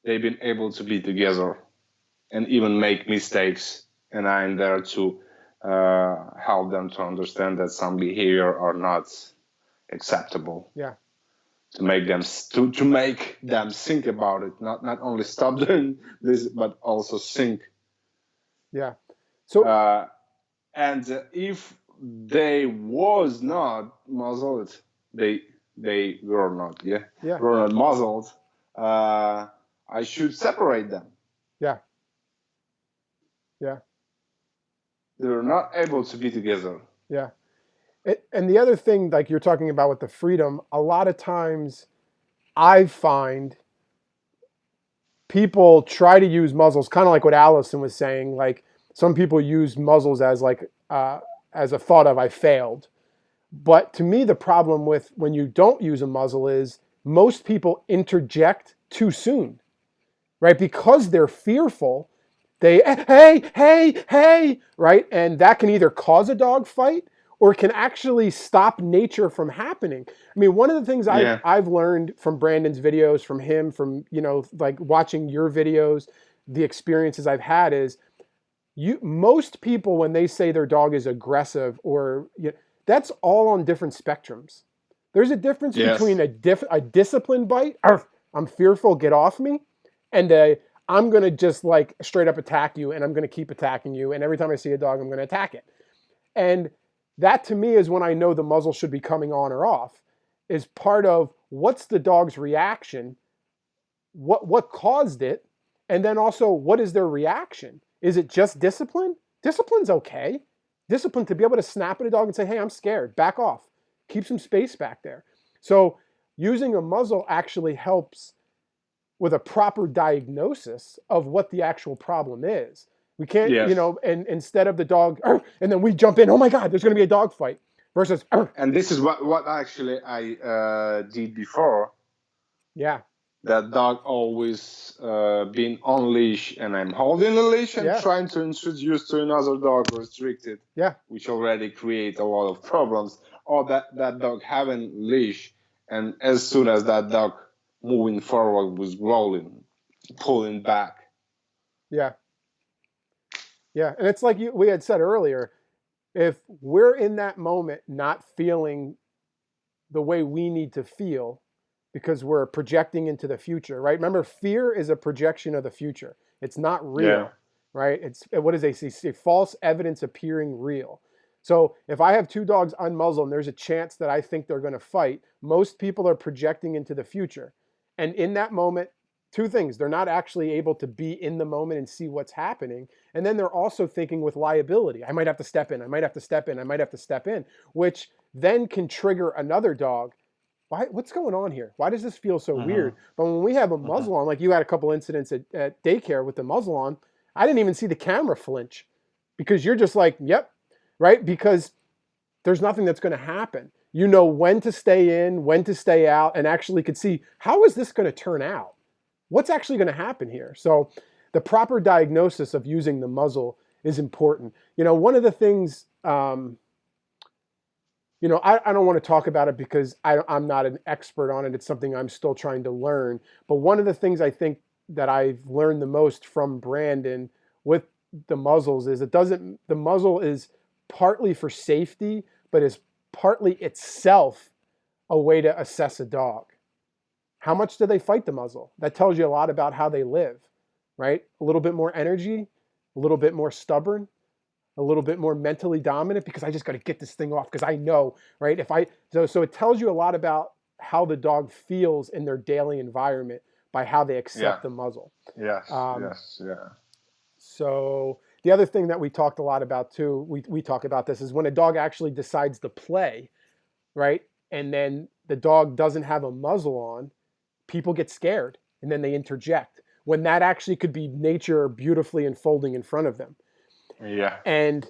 [SPEAKER 2] they've been able to be together and even make mistakes, and I'm there to help them to understand that some behavior are not acceptable.
[SPEAKER 1] Yeah.
[SPEAKER 2] To make them think about it, not only stop doing this, but also think.
[SPEAKER 1] Yeah. So
[SPEAKER 2] And if they was not muzzled, they were not,
[SPEAKER 1] yeah,
[SPEAKER 2] were not muzzled. I should separate them.
[SPEAKER 1] yeah, yeah,
[SPEAKER 2] They were not able to be together.
[SPEAKER 1] yeah. And the other thing, like you're talking about with the freedom, a lot of times I find people try to use muzzles, kind of like what Allison was saying. Like, some people use muzzles as like as a thought of, I failed. But to me, the problem with when you don't use a muzzle is most people interject too soon, right? Because they're fearful, they, hey, right? And that can either cause a dog fight or can actually stop nature from happening. I mean, one of the things
[SPEAKER 2] Yeah.
[SPEAKER 1] I've learned from Brandon's videos, from him, from, like watching your videos, the experiences I've had is, most people, when they say their dog is aggressive, or that's all on different spectrums. There's a difference
[SPEAKER 2] Yes.
[SPEAKER 1] between a disciplined bite, "Arf, I'm fearful, get off me," and I'm going to just like straight up attack you, and I'm going to keep attacking you. And every time I see a dog, I'm going to attack it. And that to me is when I know the muzzle should be coming on or off, is part of what's the dog's reaction, what caused it, and then also what is their reaction? Is it just discipline? Discipline's okay. Discipline to be able to snap at a dog and say, hey, I'm scared, back off, keep some space back there. So using a muzzle actually helps with a proper diagnosis of what the actual problem is. We can't,
[SPEAKER 2] Yes.
[SPEAKER 1] and instead of the dog, and then we jump in, oh my God, there's going to be a dog fight versus,
[SPEAKER 2] And this is what actually I did before.
[SPEAKER 1] yeah.
[SPEAKER 2] That dog always been on leash, and I'm holding the leash and trying to introduce to another dog restricted, which already create a lot of problems. Or that dog having leash, and as soon as that dog moving forward was growling, pulling back.
[SPEAKER 1] Yeah. Yeah. And it's like we had said earlier, if we're in that moment not feeling the way we need to feel because we're projecting into the future, right? Remember, fear is a projection of the future. It's not real, right? It's, what is they say, false evidence appearing real. So if I have two dogs unmuzzled and there's a chance that I think they're going to fight, most people are projecting into the future. And in that moment, two things: they're not actually able to be in the moment and see what's happening. And then they're also thinking with liability. I might have to step in. I might have to step in. I might have to step in, which then can trigger another dog. What's going on here? Why does this feel so weird? But when we have a muzzle on, like you had a couple incidents at daycare with the muzzle on, I didn't even see the camera flinch because you're just like, yep, right? Because there's nothing that's going to happen. You know when to stay in, when to stay out, and actually could see, how is this going to turn out? What's actually going to happen here? So the proper diagnosis of using the muzzle is important. One of the things, I don't want to talk about it because I'm not an expert on it. It's something I'm still trying to learn. But one of the things I think that I've learned the most from Brandon with the muzzles is the muzzle is partly for safety, but is partly itself a way to assess a dog. How much do they fight the muzzle? That tells you a lot about how they live, right? A little bit more energy, a little bit more stubborn, a little bit more mentally dominant because I just got to get this thing off because I know, right? So it tells you a lot about how the dog feels in their daily environment by how they accept the muzzle.
[SPEAKER 2] Yes.
[SPEAKER 1] So the other thing that we talked a lot about too, we talk about this, is when a dog actually decides to play, right? And then the dog doesn't have a muzzle on, people get scared and then they interject when that actually could be nature beautifully unfolding in front of them.
[SPEAKER 2] Yeah.
[SPEAKER 1] And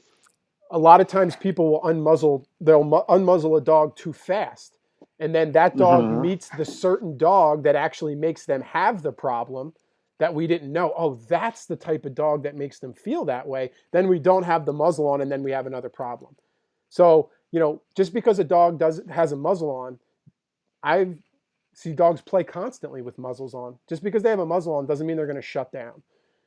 [SPEAKER 1] a lot of times people will they'll unmuzzle a dog too fast. And then that dog meets the certain dog that actually makes them have the problem that we didn't know. Oh, that's the type of dog that makes them feel that way. Then we don't have the muzzle on, and then we have another problem. So, just because a dog has a muzzle on, I see dogs play constantly with muzzles on. Just because they have a muzzle on doesn't mean they're going to shut down.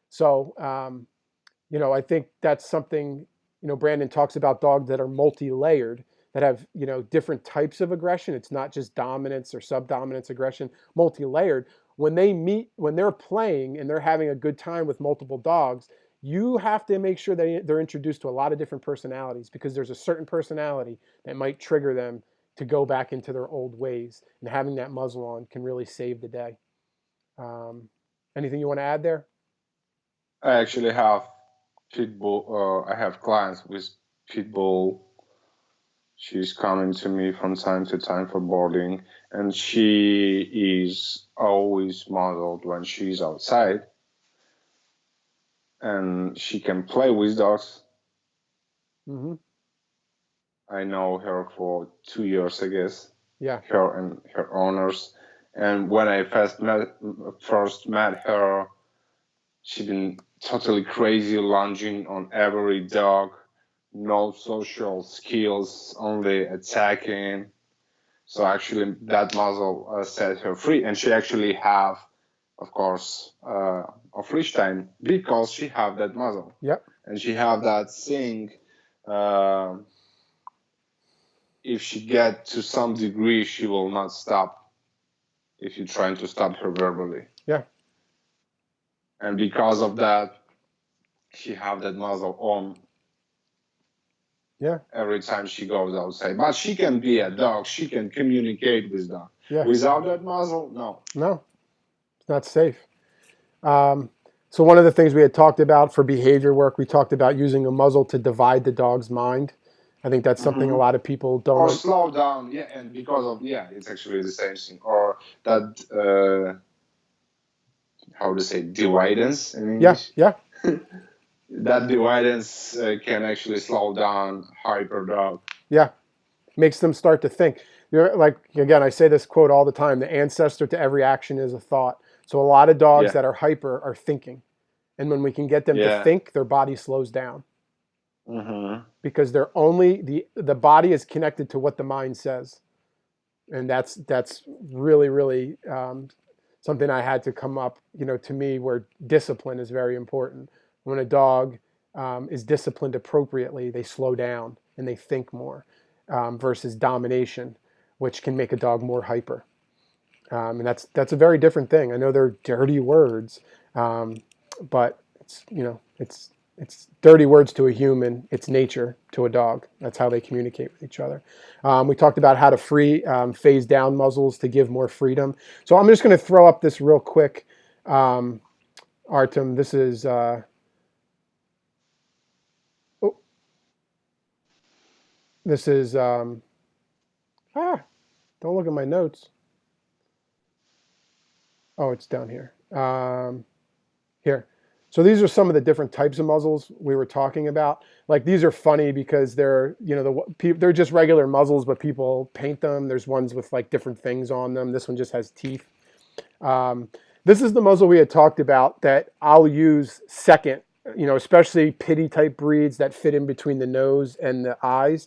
[SPEAKER 1] So, I think that's something, Brandon talks about dogs that are multi-layered, that have, different types of aggression. It's not just dominance or subdominance aggression, multi-layered. When they're playing and they're having a good time with multiple dogs, you have to make sure they're introduced to a lot of different personalities, because there's a certain personality that might trigger them to go back into their old ways. And having that muzzle on can really save the day. Anything you want to add there?
[SPEAKER 2] I actually have pit bull. I have clients with pit bull. She's coming to me from time to time for boarding, and she is always muzzled when she's outside, and she can play with dogs. I know her for 2 years, I guess.
[SPEAKER 1] Yeah.
[SPEAKER 2] Her and her owners. And when I first met her, she'd been totally crazy, lunging on every dog, no social skills, only attacking. So actually, that muzzle set her free, and she actually have, of course, a leash time because she have that muzzle.
[SPEAKER 1] Yep.
[SPEAKER 2] And she have that thing. If she get to some degree, she will not stop if you're trying to stop her verbally.
[SPEAKER 1] Yeah.
[SPEAKER 2] and because of that, she have that muzzle on.
[SPEAKER 1] Yeah.
[SPEAKER 2] Every time she goes outside. But she can be a dog. She can communicate with dog.
[SPEAKER 1] Yeah.
[SPEAKER 2] Without that muzzle, no.
[SPEAKER 1] No, it's not safe. So one of the things we had talked about for behavior work, we talked about using a muzzle to divide the dog's mind. I think that's something a lot of people don't.
[SPEAKER 2] Or slow down, yeah, and because of it's actually the same thing. Or that how to say dividance in English.
[SPEAKER 1] Yeah.
[SPEAKER 2] That dividance can actually slow down hyper dog.
[SPEAKER 1] Yeah, makes them start to think. Like, again, I say this quote all the time: the ancestor to every action is a thought. So a lot of dogs that are hyper are thinking, and when we can get them to think, their body slows down. Because they're only the body is connected to what the mind says, and that's really something I had to come up, to me, where discipline is very important. When a dog is disciplined appropriately, they slow down and they think more, versus domination, which can make a dog more hyper. And that's a very different thing. I know they're dirty words, but it's dirty words to a human. It's nature to a dog. That's how they communicate with each other. We talked about how to phase down muzzles to give more freedom. So I'm just going to throw up this real quick, Artem. This is don't look at my notes. Oh, it's down here. Here. So these are some of the different types of muzzles we were talking about. Like, these are funny because they're, they're just regular muzzles, but people paint them. There's ones with like different things on them. This one just has teeth. This is the muzzle we had talked about that I'll use second, especially pity type breeds that fit in between the nose and the eyes.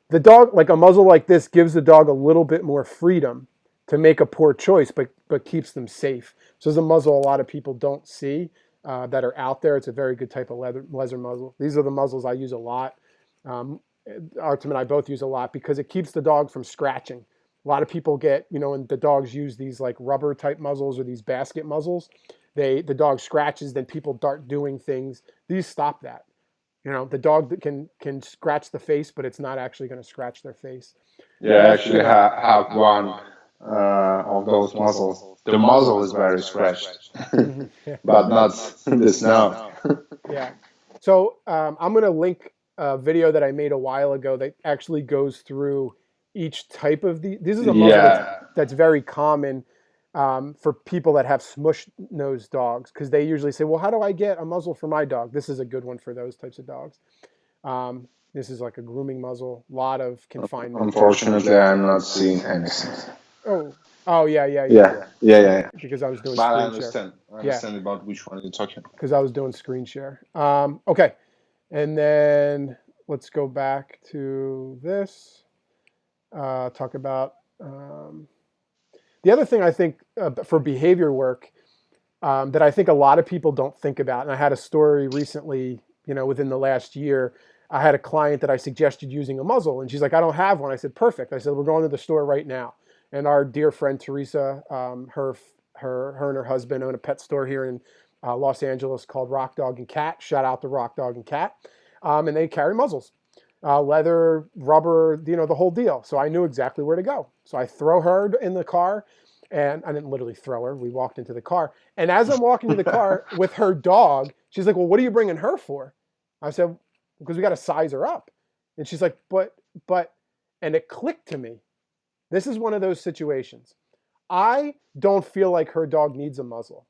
[SPEAKER 1] The dog, like a muzzle like this, gives the dog a little bit more freedom to make a poor choice, but keeps them safe. So it's a muzzle a lot of people don't see that are out there. It's a very good type of leather muzzle. These are the muzzles I use a lot. Artem and I both use a lot because it keeps the dog from scratching. A lot of people get, when the dogs use these like rubber type muzzles or these basket muzzles, the dog scratches, then people start doing things. These stop that. The dog can scratch the face, but it's not actually going to scratch their face.
[SPEAKER 2] Yeah, I actually have one of those muzzles. The muzzle is very scratched, but not the snout.
[SPEAKER 1] Yeah. So I'm going to link a video that I made a while ago that actually goes through each type of these. This is a muzzle that's very common for people that have smush-nosed dogs, because they usually say, well, how do I get a muzzle for my dog? This is a good one for those types of dogs. This is like a grooming muzzle, a lot of confinement.
[SPEAKER 2] Unfortunately, I'm not seeing anything.
[SPEAKER 1] Oh, yeah. Because I was doing screen share.
[SPEAKER 2] I understand about which one you're talking about.
[SPEAKER 1] Because I was doing screen share. Okay. And then let's go back to this. Talk about the other thing I think for behavior work that I think a lot of people don't think about. And I had a story recently, within the last year. I had a client that I suggested using a muzzle, and she's like, I don't have one. I said, perfect. I said, we're going to the store right now. And our dear friend Teresa, her and her husband own a pet store here in Los Angeles called Rock Dog and Cat. Shout out to Rock Dog and Cat. And they carry muzzles, leather, rubber, the whole deal. So I knew exactly where to go. So I throw her in the car, and I didn't literally throw her. We walked into the car. And as I'm walking to the car with her dog, she's like, well, what are you bringing her for? I said, because we got to size her up. And she's like, but, and it clicked to me. This is one of those situations. I don't feel like her dog needs a muzzle,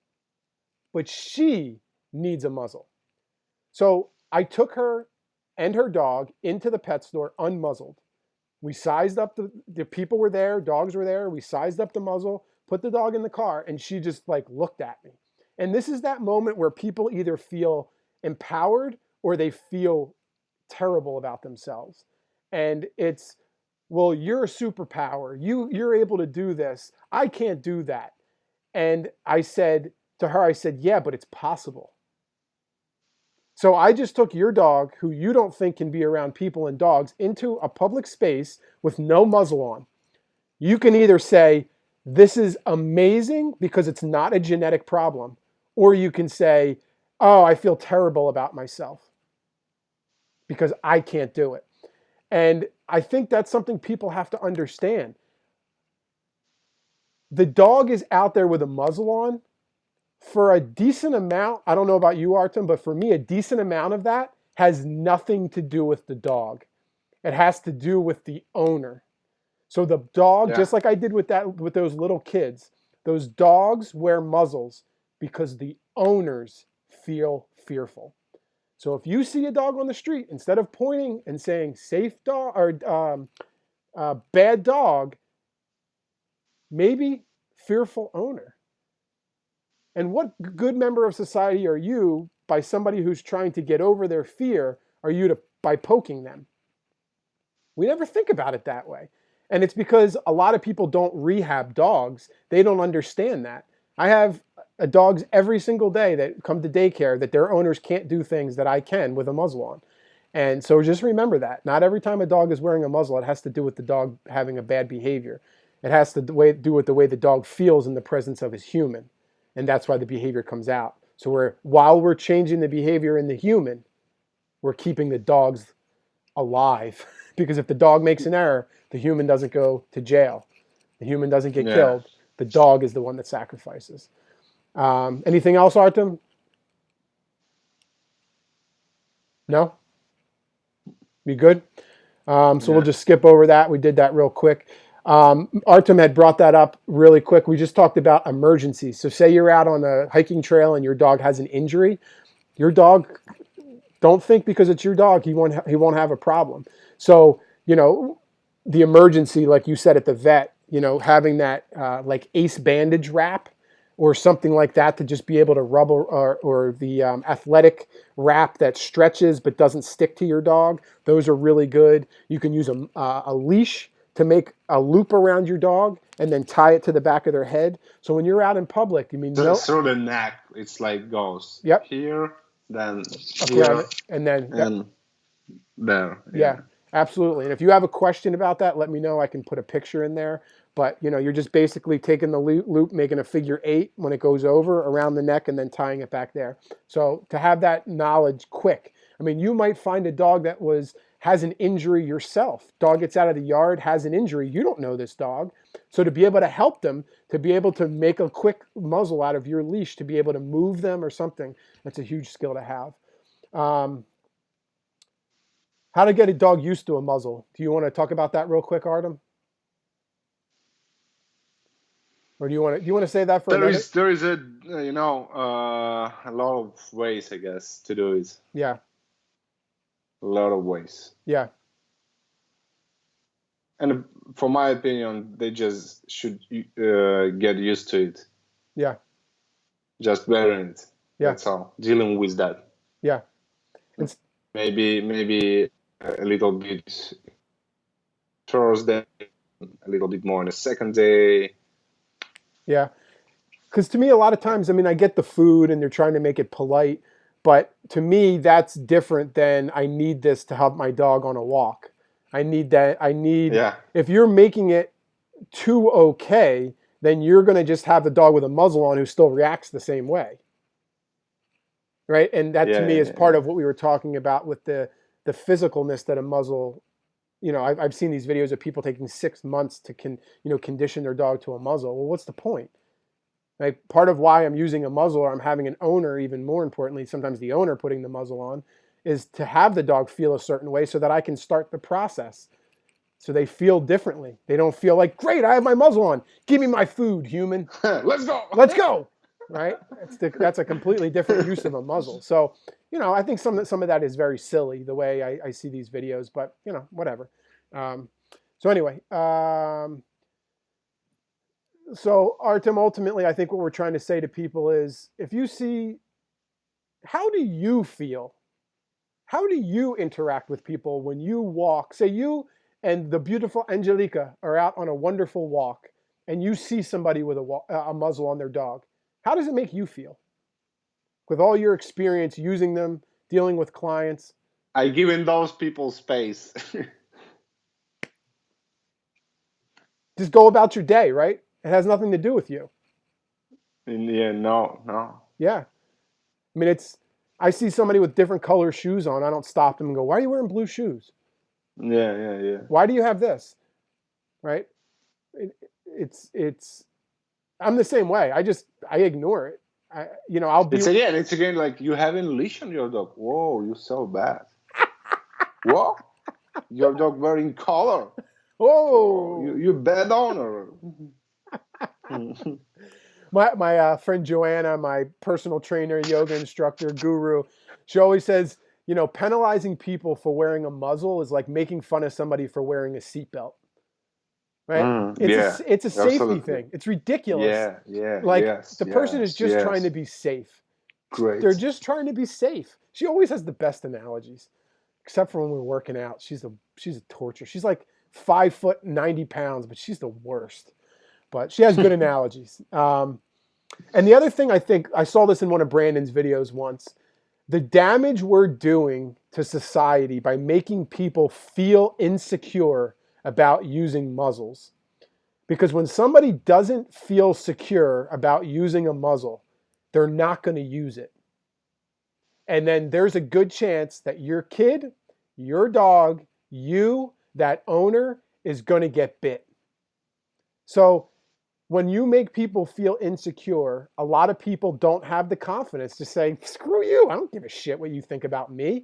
[SPEAKER 1] but she needs a muzzle. So I took her and her dog into the pet store unmuzzled. We sized up the people were there, dogs were there. We sized up the muzzle, put the dog in the car, and she just like looked at me. And this is that moment where people either feel empowered or they feel terrible about themselves. And it's, well, you're a superpower. You're able to do this. I can't do that. And I said to her, yeah, but it's possible. So I just took your dog, who you don't think can be around people and dogs, into a public space with no muzzle on. You can either say, this is amazing because it's not a genetic problem, Or you can say, oh, I feel terrible about myself because I can't do it. And I think that's something people have to understand. The dog is out there with a muzzle on for a decent amount. I don't know about you, Artem, but for me, a decent amount of that has nothing to do with the dog. It has to do with the owner. So the dog,
[SPEAKER 2] Yeah.
[SPEAKER 1] just like I did with those little kids, those dogs wear muzzles because the owners feel fearful. So if you see a dog on the street, instead of pointing and saying safe dog or bad dog, maybe fearful owner. And what good member of society are you by somebody who's trying to get over their fear? Are you by poking them? We never think about it that way. And it's because a lot of people don't rehab dogs. They don't understand that. I have dogs every single day that come to daycare that their owners can't do things that I can with a muzzle on. And so just remember that. Not every time a dog is wearing a muzzle, it has to do with the dog having a bad behavior. It has to do with the way the dog feels in the presence of his human. And that's why the behavior comes out. So while we're changing the behavior in the human, we're keeping the dogs alive. Because if the dog makes an error, the human doesn't go to jail. The human doesn't get
[SPEAKER 2] Yeah.
[SPEAKER 1] killed. The dog is the one that sacrifices. Anything else, Artem? No? You good? So we'll just skip over that. We did that real quick. Artem had brought that up really quick. We just talked about emergencies. So say you're out on a hiking trail and your dog has an injury. Your dog, don't think because it's your dog, he won't have a problem. So, the emergency, like you said at the vet, having that like ace bandage wrap or something like that to just be able to rub or the athletic wrap that stretches but doesn't stick to your dog. Those are really good. You can use a leash to make a loop around your dog and then tie it to the back of their head. So when you're out in public,
[SPEAKER 2] Through the neck, it's like goes
[SPEAKER 1] yep,
[SPEAKER 2] here, then
[SPEAKER 1] up around
[SPEAKER 2] here,
[SPEAKER 1] it, and then yep.
[SPEAKER 2] and there.
[SPEAKER 1] Yeah,
[SPEAKER 2] Yeah.
[SPEAKER 1] absolutely. And if you have a question about that, let me know. I can put a picture in there. But you're just basically taking the loop, making a figure 8 when it goes over around the neck, and then tying it back there. So to have that knowledge quick. I mean, you might find a dog that has an injury yourself. Dog gets out of the yard, has an injury. You don't know this dog. So to be able to help them, to be able to make a quick muzzle out of your leash, to be able to move them or something, that's a huge skill to have. How to get a dog used to a muzzle. Do you want to talk about that real quick, Artem? Or do you want to say that for another?
[SPEAKER 2] There is a a lot of ways, I guess, to do it.
[SPEAKER 1] Yeah.
[SPEAKER 2] A lot of ways.
[SPEAKER 1] Yeah.
[SPEAKER 2] And for my opinion, they just should get used to it.
[SPEAKER 1] Yeah.
[SPEAKER 2] Just wearing it.
[SPEAKER 1] Yeah.
[SPEAKER 2] That's all. Dealing with that.
[SPEAKER 1] Yeah.
[SPEAKER 2] Maybe a little bit Thursday, a little bit more on the second day.
[SPEAKER 1] Yeah. Because to me, a lot of times, I get the food and they're trying to make it polite, but to me, that's different than I need this to help my dog on a walk. If you're making it too okay, then you're going to just have the dog with a muzzle on who still reacts the same way. Right? And that to me is part of what we were talking about with the physicalness that a muzzle, I've seen these videos of people taking 6 months to condition their dog to a muzzle. Well, what's the point? Like, part of why I'm using a muzzle, or I'm having an owner, even more importantly, sometimes the owner putting the muzzle on, is to have the dog feel a certain way so that I can start the process. So they feel differently. They don't feel like, great, I have my muzzle on. Give me my food, human.
[SPEAKER 2] Let's go.
[SPEAKER 1] Let's go. Right? That's a completely different use of a muzzle. So, I think some of that is very silly, the way I see these videos, but, whatever. So anyway, so Artem, ultimately, I think what we're trying to say to people is, if you see, how do you feel? How do you interact with people when you walk? Say you and the beautiful Angelica are out on a wonderful walk, and you see somebody with a muzzle on their dog. How does it make you feel? With all your experience using them, dealing with clients.
[SPEAKER 2] I given those people space.
[SPEAKER 1] Just go about your day, right? It has nothing to do with you.
[SPEAKER 2] Yeah, no.
[SPEAKER 1] Yeah. I mean, I see somebody with different color shoes on. I don't stop them and go, why are you wearing blue shoes?
[SPEAKER 2] Yeah, yeah, yeah.
[SPEAKER 1] Why do you have this? Right? It, it's, I'm the same way. I ignore it. I'll be,
[SPEAKER 2] It's again like you haven't leash on your dog. Whoa, you're so bad. Whoa, your dog wearing collar. Oh,
[SPEAKER 1] oh,
[SPEAKER 2] you bad owner.
[SPEAKER 1] my friend Joanna, my personal trainer, yoga instructor, guru, she always says, penalizing people for wearing a muzzle is like making fun of somebody for wearing a seatbelt. Right?
[SPEAKER 2] Yeah,
[SPEAKER 1] It's a safety
[SPEAKER 2] absolutely.
[SPEAKER 1] thing. It's ridiculous.
[SPEAKER 2] Yeah, yeah,
[SPEAKER 1] Like
[SPEAKER 2] yes,
[SPEAKER 1] the person is
[SPEAKER 2] yes,
[SPEAKER 1] just trying to
[SPEAKER 2] yes.
[SPEAKER 1] be safe. They're
[SPEAKER 2] Great.
[SPEAKER 1] just trying to be safe. She always has the best analogies, except for when we're working out. She's a torture. She's like 5 foot 90 pounds, but she's the worst. But she has good analogies. And the other thing, I think I saw this in one of Brandon's videos once. The damage we're doing to society by making people feel insecure about using muzzles. Because when somebody doesn't feel secure about using a muzzle, they're not going to use it. And then there's a good chance that your kid, your dog, you, that owner, is going to get bit. So when you make people feel insecure, a lot of people don't have the confidence to say, screw you, I don't give a shit what you think about me.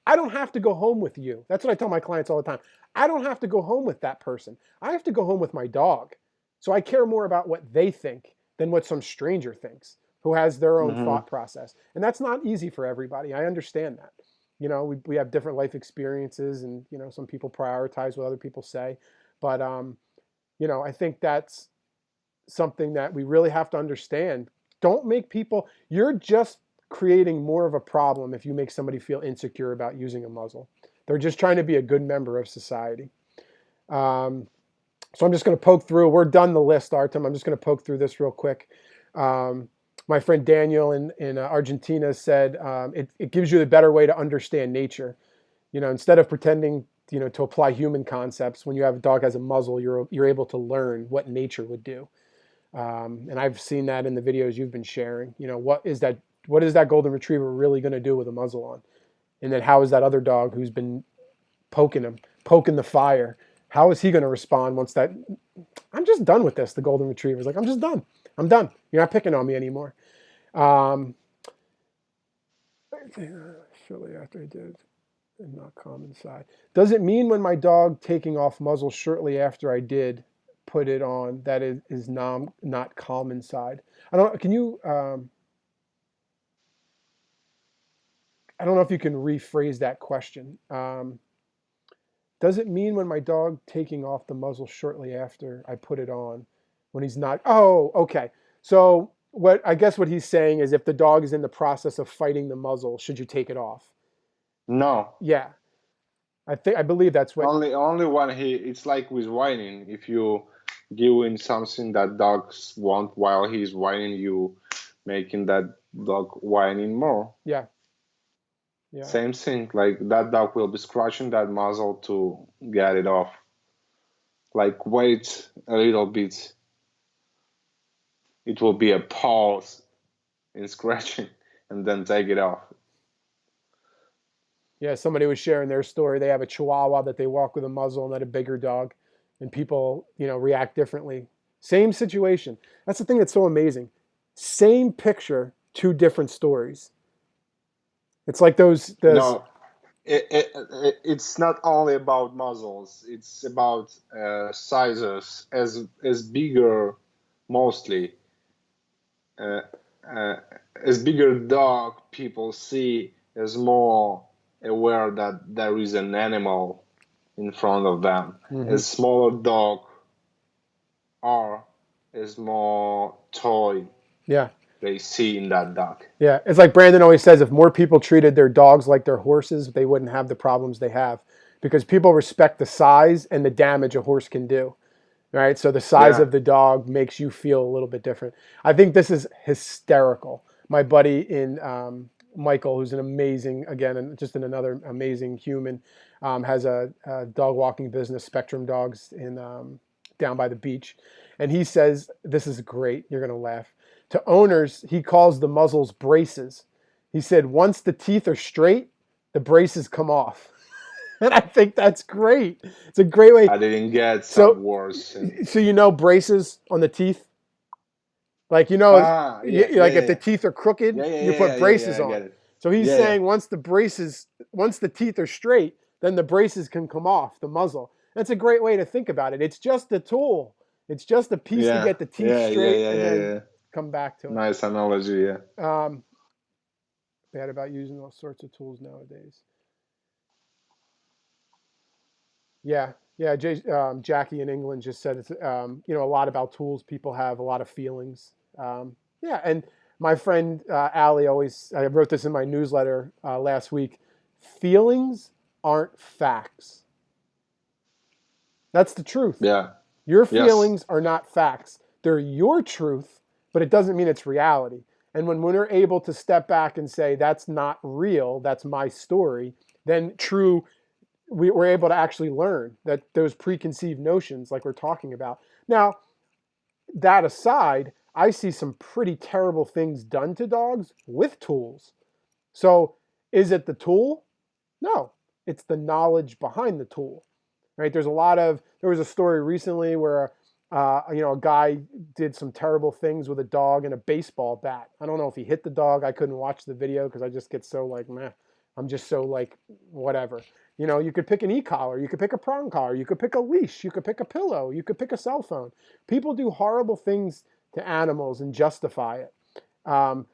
[SPEAKER 1] I don't have to go home with you. That's what I tell my clients all the time. I don't have to go home with that person. I have to go home with my dog. So I care more about what they think than what some stranger thinks who has their own
[SPEAKER 2] Mm-hmm.
[SPEAKER 1] thought process. And that's not easy for everybody. I understand that. We have different life experiences, and, some people prioritize what other people say. But, I think that's something that we really have to understand. Don't make people, you're just creating more of a problem if you make somebody feel insecure about using a muzzle. They're just trying to be a good member of society. So I'm just going to poke through. We're done the list, Artem. I'm just going to poke through this real quick. My friend Daniel in Argentina said it gives you the better way to understand nature. Instead of pretending to apply human concepts, when you have a dog has a muzzle, you're able to learn what nature would do. And I've seen that in the videos you've been sharing. What is that golden retriever really going to do with a muzzle on? And then how is that other dog who's been poking the fire, how is he going to respond once that? I'm just done with this. The golden retriever's like, I'm just done. I'm done. You're not picking on me anymore. Shortly after I did, and not calm inside. Does it mean when my dog taking off muzzle shortly after I did put it on that it is not calm inside? I don't. Can you? I don't know if you can rephrase that question. Does it mean when my dog taking off the muzzle shortly after I put it on, when he's not? Oh, okay. So what he's saying is, if the dog is in the process of fighting the muzzle, should you take it off?
[SPEAKER 2] No,
[SPEAKER 1] Yeah, I believe that's what.
[SPEAKER 2] only when it's like with whining. If you give him something that dogs want while he's whining, you making that dog whining more.
[SPEAKER 1] Yeah, yeah,
[SPEAKER 2] Same thing. Like that dog will be scratching that muzzle to get it off. Like wait a little bit. It will be a pause in scratching, and then take it off.
[SPEAKER 1] yeah. Somebody was sharing their story. They have a Chihuahua that they walk with a muzzle, and then a bigger dog, and people react differently. Same situation. That's the thing that's so amazing. Same picture, two different stories. It's like those.
[SPEAKER 2] No, it's not only about muzzles. It's about sizes. As bigger, mostly uh, uh, as bigger dog people see, as more aware that there is an animal in front of them.
[SPEAKER 1] Mhm.
[SPEAKER 2] As smaller dog are, as more toy
[SPEAKER 1] Yeah.
[SPEAKER 2] they see in that dog.
[SPEAKER 1] Yeah, it's like Brandon always says, if more people treated their dogs like their horses, they wouldn't have the problems they have, because people respect the size and the damage a horse can do. Right? So the size
[SPEAKER 2] Yeah.
[SPEAKER 1] of the dog makes you feel a little bit different. I think this is hysterical. My buddy in Michael, who's an amazing, again, and just another amazing human, has a dog walking business, Spectrum Dogs, in down by the beach, and he says this is great. You're gonna laugh. To owners, he calls the muzzles braces. He said, once the teeth are straight, the braces come off. And I think that's great. It's a great way.
[SPEAKER 2] I didn't get
[SPEAKER 1] So,
[SPEAKER 2] some words.
[SPEAKER 1] braces on the teeth? Like,
[SPEAKER 2] Yeah, yeah,
[SPEAKER 1] like if
[SPEAKER 2] yeah,
[SPEAKER 1] the
[SPEAKER 2] yeah.
[SPEAKER 1] teeth are crooked,
[SPEAKER 2] Yeah, yeah,
[SPEAKER 1] you
[SPEAKER 2] yeah,
[SPEAKER 1] put
[SPEAKER 2] yeah, yeah, yeah.
[SPEAKER 1] braces
[SPEAKER 2] I
[SPEAKER 1] on.
[SPEAKER 2] get it.
[SPEAKER 1] So he's
[SPEAKER 2] Yeah, yeah,
[SPEAKER 1] saying once the teeth are straight, then the braces can come off the muzzle. That's a great way to think about it. It's just a tool. It's just a piece to
[SPEAKER 2] yeah,
[SPEAKER 1] get the teeth
[SPEAKER 2] yeah, yeah,
[SPEAKER 1] straight
[SPEAKER 2] yeah,
[SPEAKER 1] and
[SPEAKER 2] yeah,
[SPEAKER 1] then
[SPEAKER 2] yeah.
[SPEAKER 1] come back to
[SPEAKER 2] Nice analogy. Yeah.
[SPEAKER 1] it. Bad about using all sorts of tools nowadays. Yeah, yeah. Jackie in England just said it's a lot about tools. People have a lot of feelings. Yeah, and my friend Ali always. I wrote this in my newsletter last week. Feelings aren't facts. That's the truth.
[SPEAKER 2] Yeah.
[SPEAKER 1] Your
[SPEAKER 2] Yes.
[SPEAKER 1] feelings are not facts. They're your truth, but it doesn't mean it's reality. And when we're able to step back and say that's not real, that's my story, then we're able to actually learn that those preconceived notions like we're talking about. Now, that aside, I see some pretty terrible things done to dogs with tools. So is it the tool? No, it's the knowledge behind the tool, right? There was a story recently where a guy did some terrible things with a dog and a baseball bat. I don't know if he hit the dog. I couldn't watch the video because I just get so like, meh. I'm just so like, whatever. You could pick an e-collar, you could pick a prong collar, you could pick a leash, you could pick a pillow, you could pick a cell phone. People do horrible things to animals and justify it.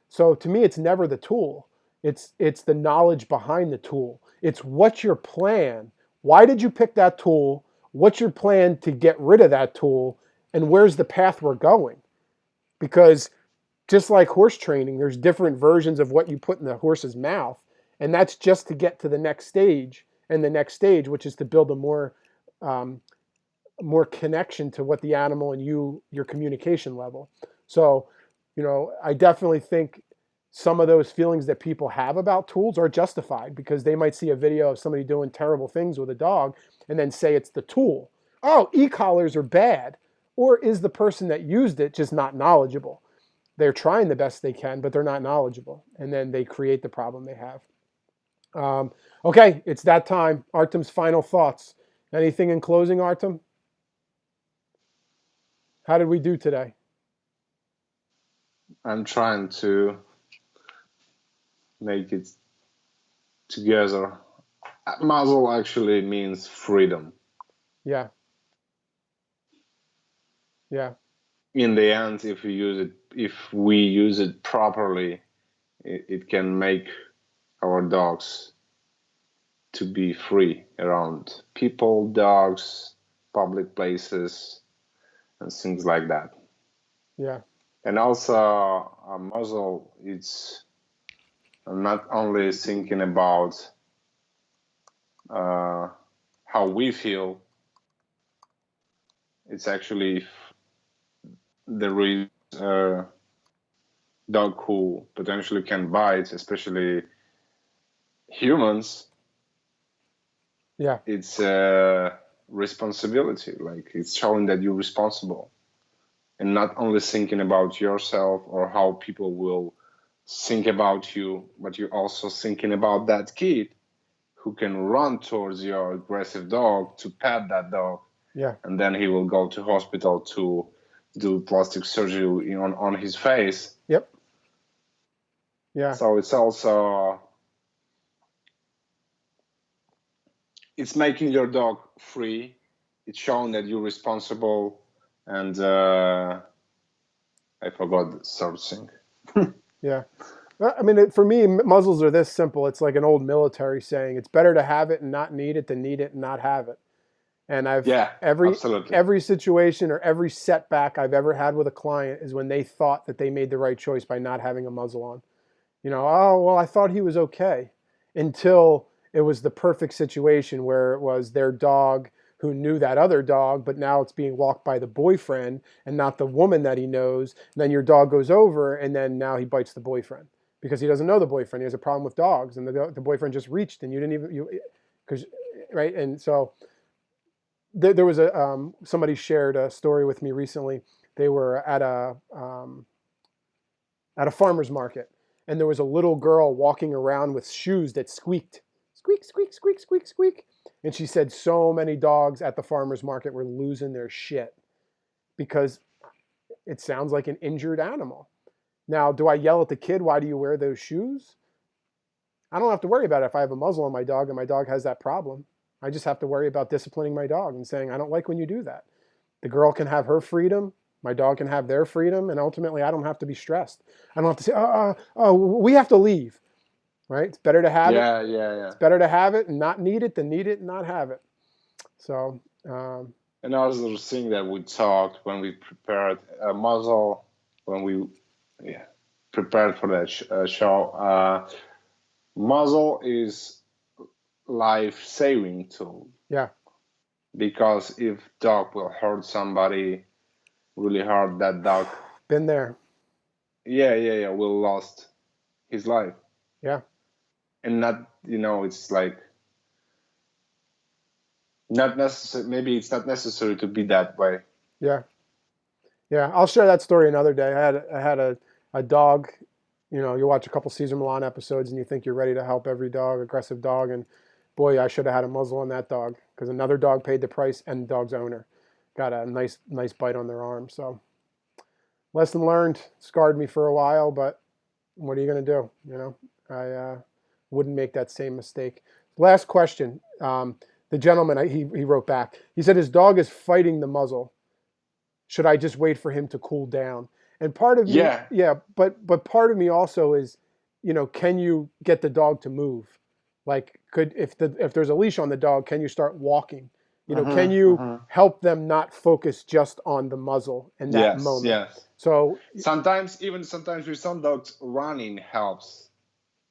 [SPEAKER 1] So to me, it's never the tool. It's the knowledge behind the tool. It's what's your plan. Why did you pick that tool? What's your plan to get rid of that tool? And where's the path we're going? Because just like horse training, there's different versions of what you put in the horse's mouth. And that's just to get to the next stage. And the next stage, which is to build a um, more connection to what the animal and your communication level. So, I definitely think some of those feelings that people have about tools are justified because they might see a video of somebody doing terrible things with a dog and then say it's the tool. Oh, e-collars are bad. Or is the person that used it just not knowledgeable? They're trying the best they can, but they're not knowledgeable. And then they create the problem they have. Okay, it's that time. Artem's final thoughts. Anything in closing, Artem? How did we do today?
[SPEAKER 2] I'm trying to make it together. Muzzle actually means freedom.
[SPEAKER 1] Yeah, yeah,
[SPEAKER 2] In the end, if we use it properly, it can make our dogs to be free around people, dogs, public places, and things like that.
[SPEAKER 1] yeah,
[SPEAKER 2] And also, a muzzle, it's not only thinking about uh, how we feel, it's actually if there is a dog who potentially can bite, especially humans,
[SPEAKER 1] yeah,
[SPEAKER 2] it's a responsibility. Like it's showing that you're responsible and not only thinking about yourself or how people will think about you, but you're also thinking about that kid who can run towards your aggressive dog to pet that dog,
[SPEAKER 1] yeah.
[SPEAKER 2] and then he will go to hospital to do plastic surgery on his face.
[SPEAKER 1] Yep. Yeah.
[SPEAKER 2] So it's making your dog free. It's showing that you're responsible, and I forgot the third thing.
[SPEAKER 1] Yeah. I mean, for me, muzzles are this simple. It's like an old military saying: "It's better to have it and not need it and not have it." And I've
[SPEAKER 2] Yeah, absolutely.
[SPEAKER 1] every situation or every setback I've ever had with a client is when they thought that they made the right choice by not having a muzzle on. Oh, well, I thought he was okay until it was the perfect situation where it was their dog who knew that other dog, but now it's being walked by the boyfriend and not the woman that he knows. And then your dog goes over and then now he bites the boyfriend because he doesn't know the boyfriend. He has a problem with dogs and the boyfriend just reached and you didn't even, because, right. And so there was somebody shared a story with me recently. They were at at a farmer's market, and there was a little girl walking around with shoes that squeaked, squeak, squeak, squeak, squeak, squeak. And she said so many dogs at the farmer's market were losing their shit because it sounds like an injured animal. Now, do I yell at the kid, why do you wear those shoes? I don't have to worry about it if I have a muzzle on my dog and my dog has that problem. I just have to worry about disciplining my dog and saying, I don't like when you do that. The girl can have her freedom. My dog can have their freedom. And ultimately, I don't have to be stressed. I don't have to say, we have to leave. Right? It's better to have it.
[SPEAKER 2] Yeah.
[SPEAKER 1] It's better to have it and not need it than need it and not have it. So.
[SPEAKER 2] Another thing that we talked when we prepared a muzzle, when we prepared for that show, muzzle is life-saving tool.
[SPEAKER 1] Yeah.
[SPEAKER 2] Because if dog will hurt somebody really hard, that dog.
[SPEAKER 1] Been there.
[SPEAKER 2] Yeah. Will lost his life.
[SPEAKER 1] Yeah.
[SPEAKER 2] And not, it's like not necessary. Maybe it's not necessary to be that way.
[SPEAKER 1] Yeah. I'll share that story another day. I had a dog. You watch a couple Cesar Millan episodes and you think you're ready to help every dog, aggressive dog, and boy, I should have had a muzzle on that dog because another dog paid the price and the dog's owner got a nice bite on their arm. So lesson learned, scarred me for a while, but what are you going to do? I wouldn't make that same mistake. Last question. The gentleman, he wrote back. He said his dog is fighting the muzzle. Should I just wait for him to cool down? And part of me, but part of me also is, can you get the dog to move? Like, if there's a leash on the dog, can you start walking? Can you help them not focus just on the muzzle in that moment?
[SPEAKER 2] Yes.
[SPEAKER 1] So
[SPEAKER 2] sometimes with some dogs, running helps.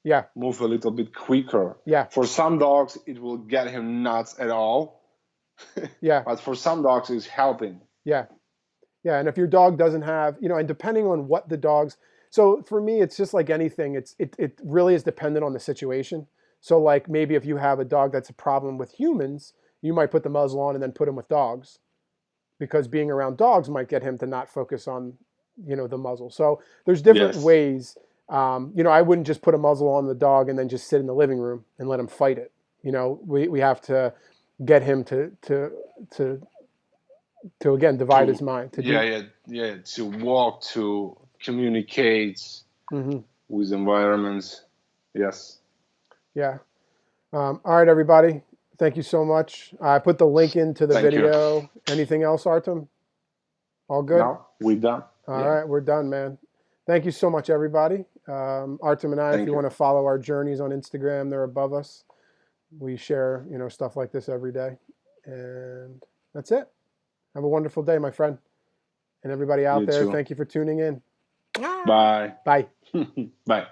[SPEAKER 1] Yeah.
[SPEAKER 2] Move a little bit quicker.
[SPEAKER 1] Yeah.
[SPEAKER 2] For some dogs, it will get him nuts at all.
[SPEAKER 1] Yeah.
[SPEAKER 2] But for some dogs, it's helping.
[SPEAKER 1] Yeah. Yeah. And if your dog doesn't have, and depending on what the dogs, so for me, it's just like anything. It really is dependent on the situation. So like maybe if you have a dog that's a problem with humans, you might put the muzzle on and then put him with dogs, because being around dogs might get him to not focus on, the muzzle. So there's different ways. I wouldn't just put a muzzle on the dog and then just sit in the living room and let him fight it. We have to get him to again divide his mind.
[SPEAKER 2] To walk, to communicate with environments. Yes.
[SPEAKER 1] Yeah. All right, everybody. Thank you so much. I put the link into the video. You. Anything else, Artem? All good?
[SPEAKER 2] No, we're done.
[SPEAKER 1] All right, we're done, man. Thank you so much, everybody. Artem and I, if you want to follow our journeys on Instagram, they're above us. We share, stuff like this every day. And that's it. Have a wonderful day, my friend. And everybody out there, thank you for tuning in.
[SPEAKER 2] Bye.
[SPEAKER 1] Bye.
[SPEAKER 2] Bye.